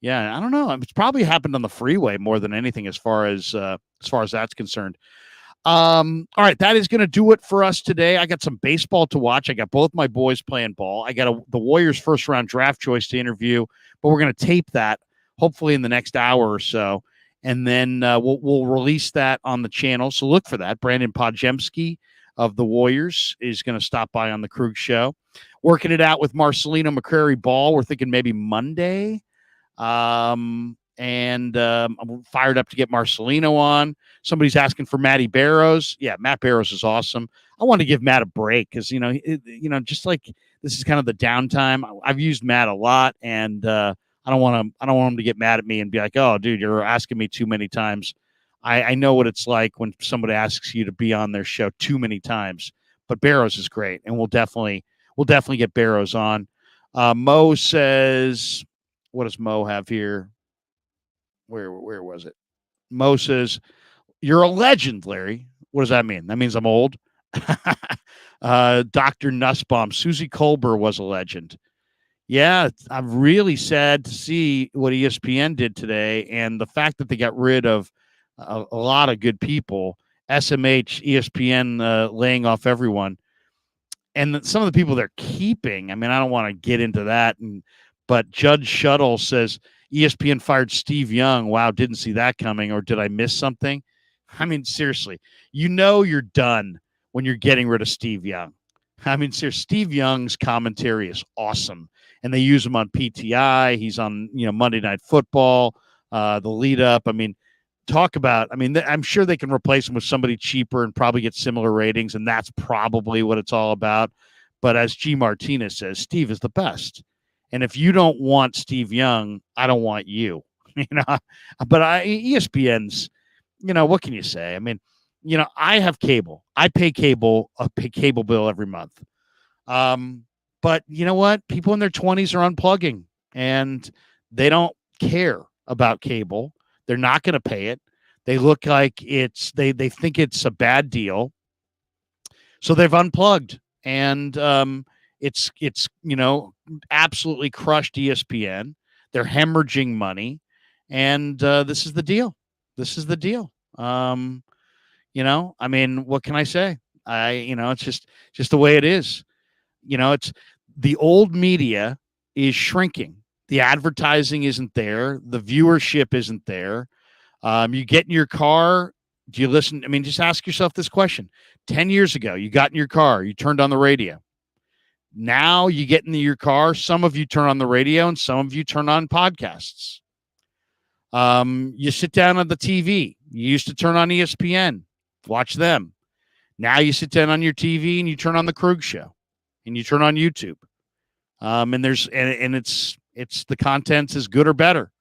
Yeah, I don't know. It's probably happened on the freeway more than anything as far as that's concerned. All right, that is going to do it for us today. I got some baseball to watch. I got both my boys playing ball. I got the Warriors first round draft choice to interview, but we're going to tape that hopefully in the next hour or so, and then we'll release that on the channel. So look for that. Brandon Podjemski of the Warriors is going to stop by on the Krug Show, working it out with Marcelino McCrary Ball. We're thinking maybe Monday. I'm fired up to get Marcelino on. Somebody's asking for Matty Barrows. Yeah, Matt Barrows is awesome. I want to give Matt a break because just like this is kind of the downtime. I've used Matt a lot, and I don't want him to get mad at me and be like, "Oh, dude, you're asking me too many times." I know what it's like when somebody asks you to be on their show too many times. But Barrows is great, and we'll definitely get Barrows on. Mo says, what does Mo have here? Where was it? Mo says, "You're a legend, Larry." What does that mean? That means I'm old. Dr. Nussbaum, Susie Kolber was a legend. Yeah, I'm really sad to see what ESPN did today, and the fact that they got rid of a lot of good people. SMH, ESPN laying off everyone, and some of the people they're keeping. I mean, I don't want to get into that, but Judge Shuttle says ESPN fired Steve Young. Wow, didn't see that coming, or did I miss something? I mean, seriously, you're done when you're getting rid of Steve Young. I mean, seriously, Steve Young's commentary is awesome, and they use him on PTI. He's on Monday Night Football, the lead up. I mean, I'm sure they can replace him with somebody cheaper and probably get similar ratings, and that's probably what it's all about. But as G. Martinez says, Steve is the best. And if you don't want Steve Young, I don't want you. But ESPN's, what can you say? I mean, I have cable. I pay cable bill every month. But you know what? People in their 20s are unplugging, and they don't care about cable. They're not going to pay it. They look like they think it's a bad deal. So they've unplugged, and it's absolutely crushed ESPN. They're hemorrhaging money, and this is the deal. I mean, what can I say? It's just the way it is. It's the old media is shrinking. The advertising isn't there. The viewership isn't there. You get in your car. Do you listen? I mean, just ask yourself this question. 10 years ago, you got in your car. You turned on the radio. Now you get into your car. Some of you turn on the radio and some of you turn on podcasts. You sit down on the TV. You used to turn on ESPN, watch them. Now you sit down on your TV and you turn on the Krug Show and you turn on YouTube. And it's the content's as good or better.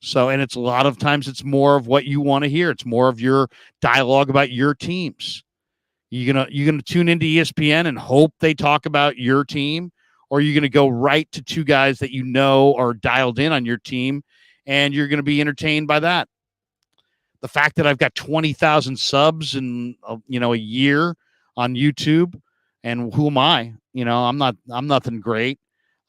So, and it's a lot of times it's more of what you want to hear. It's more of your dialogue about your teams. You're gonna tune into ESPN and hope they talk about your team, or are you gonna go right to two guys that are dialed in on your team, and you're gonna be entertained by that? The fact that I've got 20,000 subs in a year on YouTube, and who am I? I'm nothing great.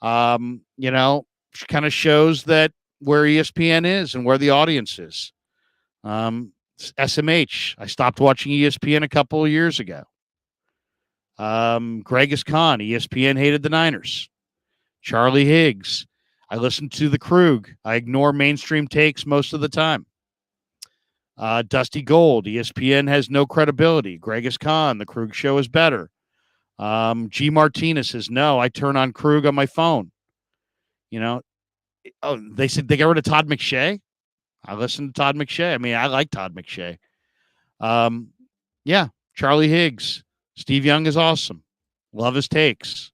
Kind of shows that where ESPN is and where the audience is. SMH. I stopped watching ESPN a couple of years ago. Greg is Khan. ESPN hated the Niners. Charlie Higgs. I listen to the Krug. I ignore mainstream takes most of the time. Dusty Gold. ESPN has no credibility. Greg is Khan. The Krug Show is better. G. Martinez says, no, I turn on Krug on my phone. They said they got rid of Todd McShay. I listen to Todd McShay. I mean, I like Todd McShay. Yeah, Charlie Higgs. Steve Young is awesome. Love his takes.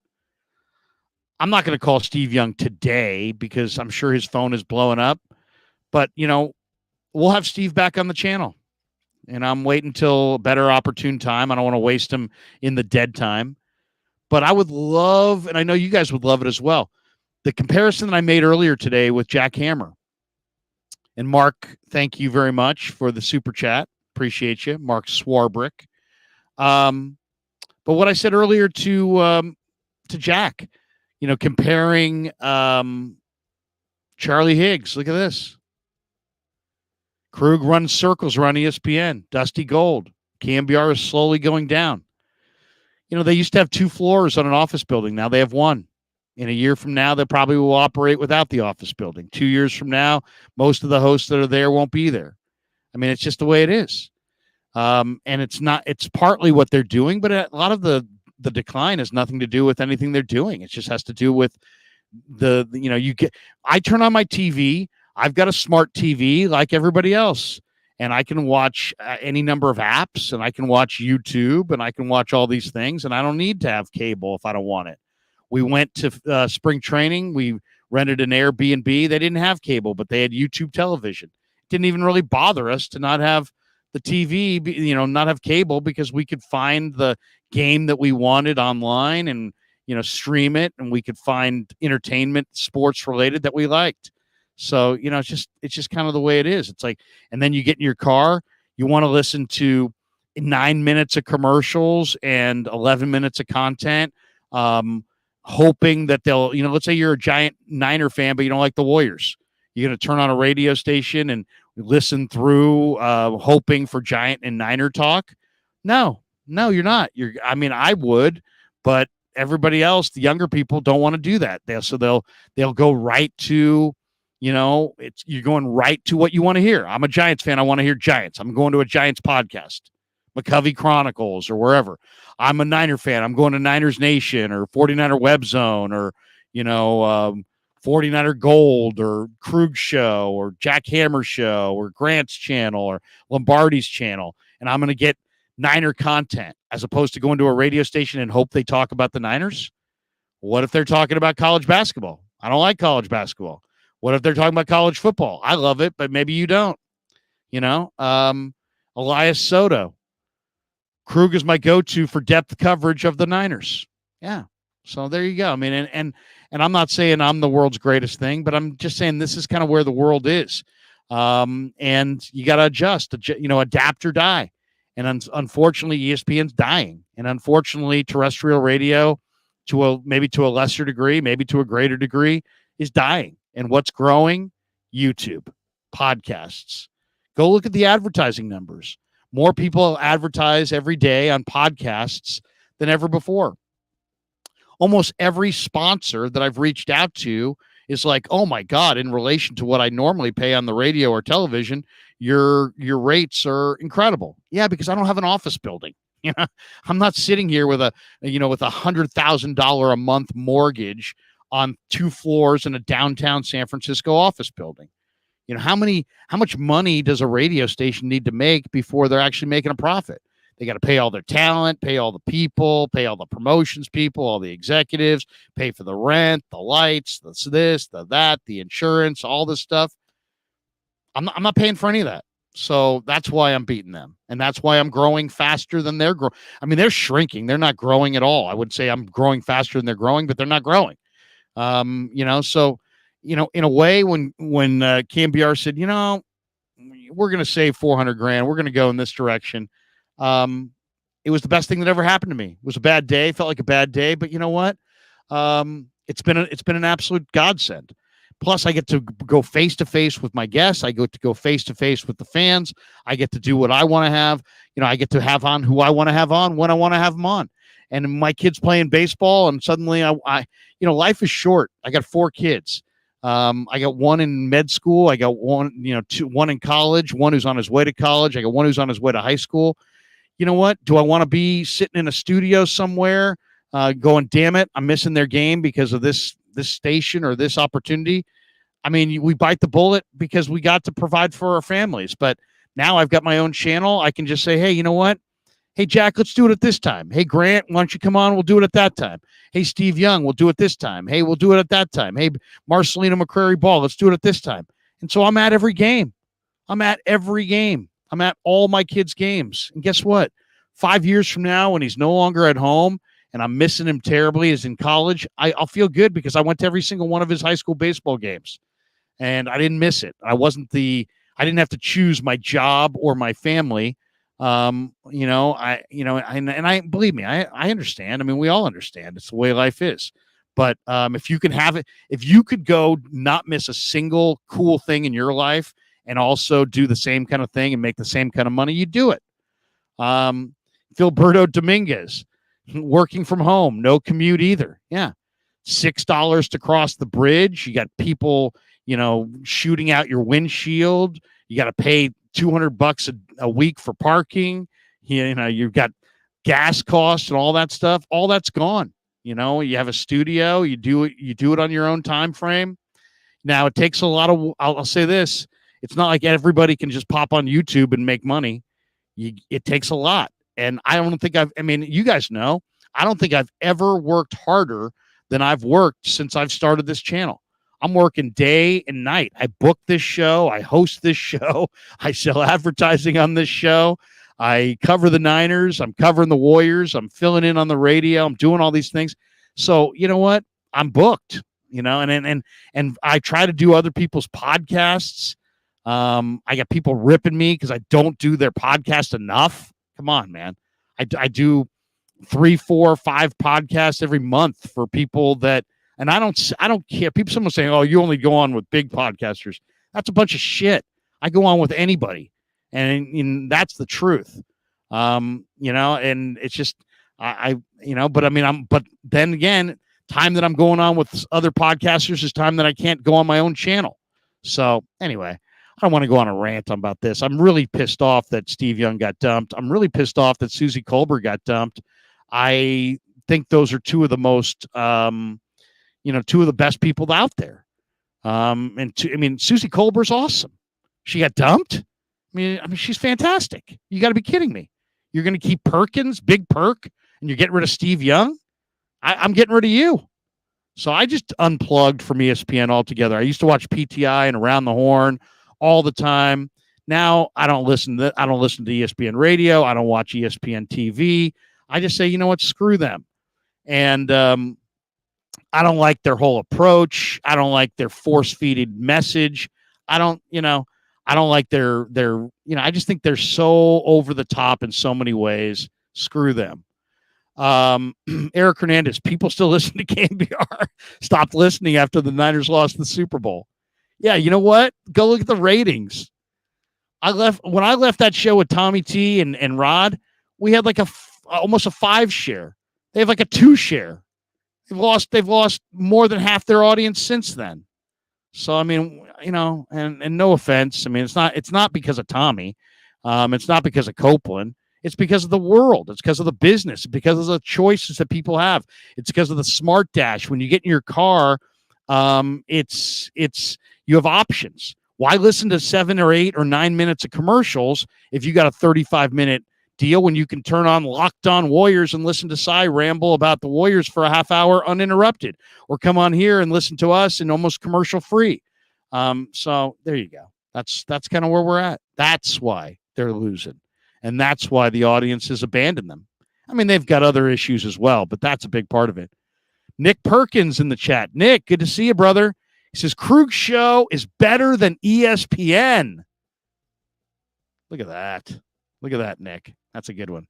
I'm not going to call Steve Young today because I'm sure his phone is blowing up. But, we'll have Steve back on the channel. And I'm waiting until a better opportune time. I don't want to waste him in the dead time. But I would love, and I know you guys would love it as well, the comparison that I made earlier today with Jack Hammer. And Mark, thank you very much for the super chat. Appreciate you, Mark Swarbrick. But what I said earlier to Jack, comparing Charlie Higgs. Look at this. Krug runs circles around ESPN. Dusty Gold. KMBR is slowly going down. They used to have 2 floors on an office building. Now they have 1. In a year from now, they probably will operate without the office building. 2 years from now, most of the hosts that are there won't be there. I mean, it's just the way it is. And it's partly what they're doing, but a lot of the decline has nothing to do with anything they're doing. It just has to do with I turn on my TV. I've got a smart TV like everybody else, and I can watch any number of apps, and I can watch YouTube, and I can watch all these things, and I don't need to have cable if I don't want it. We went to spring training. We rented an Airbnb. They didn't have cable, but they had YouTube television. It didn't even really bother us to not have the TV, not have cable, because we could find the game that we wanted online and, stream it, and we could find entertainment, sports related that we liked. So, it's just kind of the way it is. It's like, and then you get in your car, you want to listen to 9 minutes of commercials and 11 minutes of content, hoping that they'll, let's say you're a giant Niner fan, but you don't like the Warriors. You're going to turn on a radio station and listen through, hoping for Giant and Niner talk. No, you're not. I would, but everybody else, the younger people, don't want to do that. They'll go right to, you're going right to what you want to hear. I'm a Giants fan. I want to hear Giants. I'm going to a Giants podcast, McCovey Chronicles or wherever. I'm a Niner fan. I'm going to Niners Nation or 49er Web Zone or, 49er Gold or Krug Show or Jack Hammer Show or Grant's channel or Lombardi's channel. And I'm going to get Niner content as opposed to going to a radio station and hope they talk about the Niners. What if they're talking about college basketball? I don't like college basketball. What if they're talking about college football? I love it, but maybe you don't. Elias Soto. Krug is my go-to for depth coverage of the Niners. Yeah. So there you go. I mean, and I'm not saying I'm the world's greatest thing, but I'm just saying this is kind of where the world is. And you got to adjust, adapt or die. And unfortunately, ESPN's dying. And unfortunately, terrestrial radio, maybe to a lesser degree, maybe to a greater degree, is dying. And what's growing? YouTube, podcasts. Go look at the advertising numbers. More people advertise every day on podcasts than ever before. Almost every sponsor that I've reached out to is like, oh my God, in relation to what I normally pay on the radio or television, your rates are incredible. Yeah, because I don't have an office building. I'm not sitting here with with $100,000 a month mortgage on 2 floors in a downtown San Francisco office building. How much money does a radio station need to make before they're actually making a profit? They got to pay all their talent, pay all the people, pay all the promotions people, all the executives, pay for the rent, the lights, the insurance, all this stuff. I'm not paying for any of that. So that's why I'm beating them. And that's why I'm growing faster than they're growing. I mean, they're shrinking. They're not growing at all. I would say I'm growing faster than they're growing, but they're not growing. So, in a way, when KMBR said, we're going to save $400,000, we're going to go in this direction. It was the best thing that ever happened to me. It was a bad day. Felt like a bad day, but you know what? It's been an absolute godsend. Plus, I get to go face to face with my guests. I get to go face to face with the fans. I get to do what I want to have. I get to have on who I want to have on when I want to have them on. And my kid's playing baseball, and suddenly I life is short. I got 4 kids. I got one in med school. I got one, one in college, one who's on his way to college. I got one who's on his way to high school. You know what? Do I want to be sitting in a studio somewhere going, damn it, I'm missing their game because of this station or this opportunity? I mean, we bite the bullet because we got to provide for our families. But now I've got my own channel. I can just say, hey, you know what? Hey, Jack, let's do it at this time. Hey, Grant, why don't you come on? We'll do it at that time. Hey, Steve Young, we'll do it this time. Hey, we'll do it at that time. Hey, Marcelino McCrary Ball, let's do it at this time. And so I'm at every game. I'm at every game. I'm at all my kids' games. And guess what? 5 years from now, when he's no longer at home and I'm missing him terribly, as in college, I'll feel good because I went to every single one of his high school baseball games and I didn't miss it. I didn't have to choose my job or my family. And I believe me, I understand. I mean, we all understand. It's the way life is. But if you can have it, if you could go not miss a single cool thing in your life and also do the same kind of thing and make the same kind of money, you do it. Filberto Dominguez, working from home, no commute either. Yeah. $6 to cross the bridge. You got people, shooting out your windshield. You got to pay $200 a week for parking. You've got gas costs and all that stuff. All that's gone. You have a studio, you do it on your own time frame. Now it takes a lot of, I'll say this, it's not like everybody can just pop on YouTube and make money. It takes a lot. And I don't think you guys know, I don't think I've ever worked harder than I've worked since I've started this channel. I'm working day and night. I book this show. I host this show. I sell advertising on this show. I cover the Niners. I'm covering the Warriors. I'm filling in on the radio. I'm doing all these things. So you know what? I'm booked, and I try to do other people's podcasts. I got people ripping me because I don't do their podcast enough. Come on, man. I do 3, 4, 5 podcasts every month for people that, and I don't care. Someone saying, oh, you only go on with big podcasters. That's a bunch of shit. I go on with anybody. And that's the truth. And it's just, but then again, time that I'm going on with other podcasters is time that I can't go on my own channel. So anyway, I don't want to go on a rant about this. I'm really pissed off that Steve Young got dumped. I'm really pissed off that Susie Colbert got dumped. I think those are two of the most, two of the best people out there. Susie Colbert's awesome. She got dumped. I mean, she's fantastic. You got to be kidding me. You're going to keep Perkins, Big Perk, and you're getting rid of Steve Young? I'm getting rid of you. So I just unplugged from ESPN altogether. I used to watch PTI and Around the Horn all the time. Now I don't listen to ESPN radio. I don't watch ESPN TV. I just say, you know what, screw them. And I don't like their whole approach. I don't like their force-feeded message. I don't like their I just think they're so over the top in so many ways. Screw them. Eric Hernandez, people still listen to KNBR. Stopped listening after the Niners lost the Super Bowl. Yeah, you know what? Go look at the ratings. When I left that show with Tommy T and Rod, we had like almost a 5 share. They have like a 2 share. They've lost more than half their audience since then. So I mean, and no offense. I mean, it's not because of Tommy. It's not because of Copeland. It's because of the world. It's because of the business. It's because of the choices that people have. It's because of the smart dash. When you get in your car, you have options. Why listen to 7 or 8 or 9 minutes of commercials if you got a 35-minute deal when you can turn on Locked On Warriors and listen to Cy ramble about the Warriors for a half hour uninterrupted, or come on here and listen to us and almost commercial free. So there you go. That's kind of where we're at. That's why they're losing. And that's why the audience has abandoned them. I mean, they've got other issues as well, but that's a big part of it. Nick Perkins in the chat. Nick, good to see you, brother. He says, Krug's show is better than ESPN. Look at that. Look at that, Nick. That's a good one.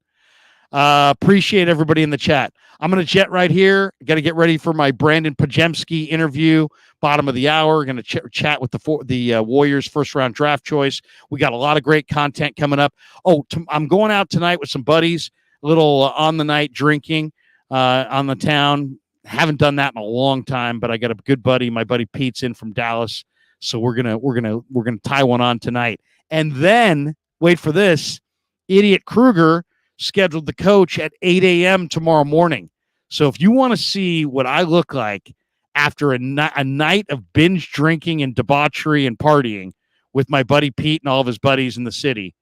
Appreciate everybody in the chat. I'm going to jet right here. Got to get ready for my Brandon Pajemski interview, bottom of the hour. Going to chat with the Warriors first-round draft choice. We got a lot of great content coming up. I'm going out tonight with some buddies, a little on-the-night drinking on the town. Haven't done that in a long time, but I got a good buddy. My buddy Pete's in from Dallas, so we're gonna tie one on tonight. And then wait for this, Idiot Kruger scheduled the coach at 8 a.m. tomorrow morning. So if you want to see what I look like after a night of binge drinking and debauchery and partying with my buddy Pete and all of his buddies in the city,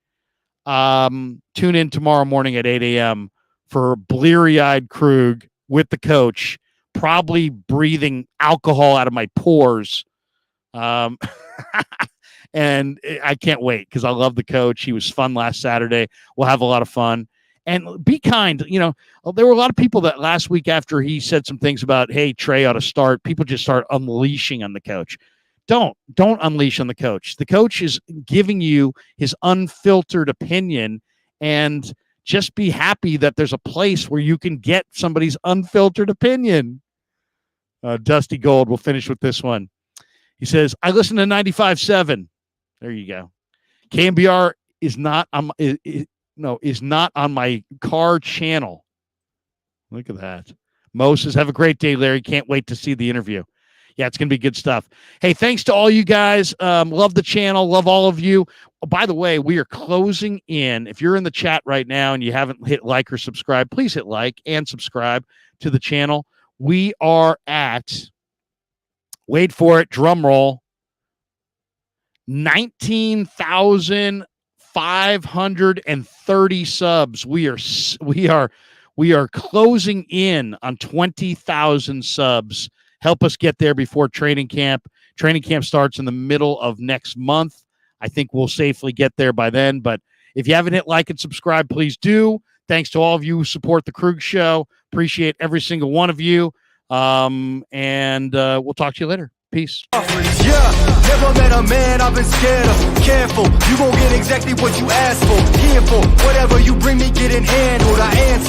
tune in tomorrow morning at 8 a.m. for bleary-eyed Krug with the coach, probably breathing alcohol out of my pores. And I can't wait because I love the coach. He was fun last Saturday. We'll have a lot of fun. And be kind. You know, there were a lot of people that last week after he said some things about, hey, Trey ought to start, people just start unleashing on the coach. Don't unleash on the coach. The coach is giving you his unfiltered opinion, and just be happy that there's a place where you can get somebody's unfiltered opinion. Dusty Gold, we'll finish with this one. He says, I listen to 95.7. There you go. KMBR is not on my car channel. Look at that. Mo says, have a great day, Larry. Can't wait to see the interview. Yeah, it's going to be good stuff. Hey, thanks to all you guys. Love the channel. Love all of you. Oh, by the way, we are closing in. If you're in the chat right now and you haven't hit like or subscribe, please hit like and subscribe to the channel. We are at, wait for it, drum roll, 19,530 subs. We are closing in on 20,000 subs. Help us get there before training camp. Training camp starts in the middle of next month. I think we'll safely get there by then. But if you haven't hit like and subscribe, please do. Thanks to all of you who support the Krug Show. Appreciate every single one of you. And we'll talk to you later. Peace. Yeah, never met a man I've been scared of. Careful, you gon' get exactly what you asked for. Here for whatever you bring me, getting handled. I answer.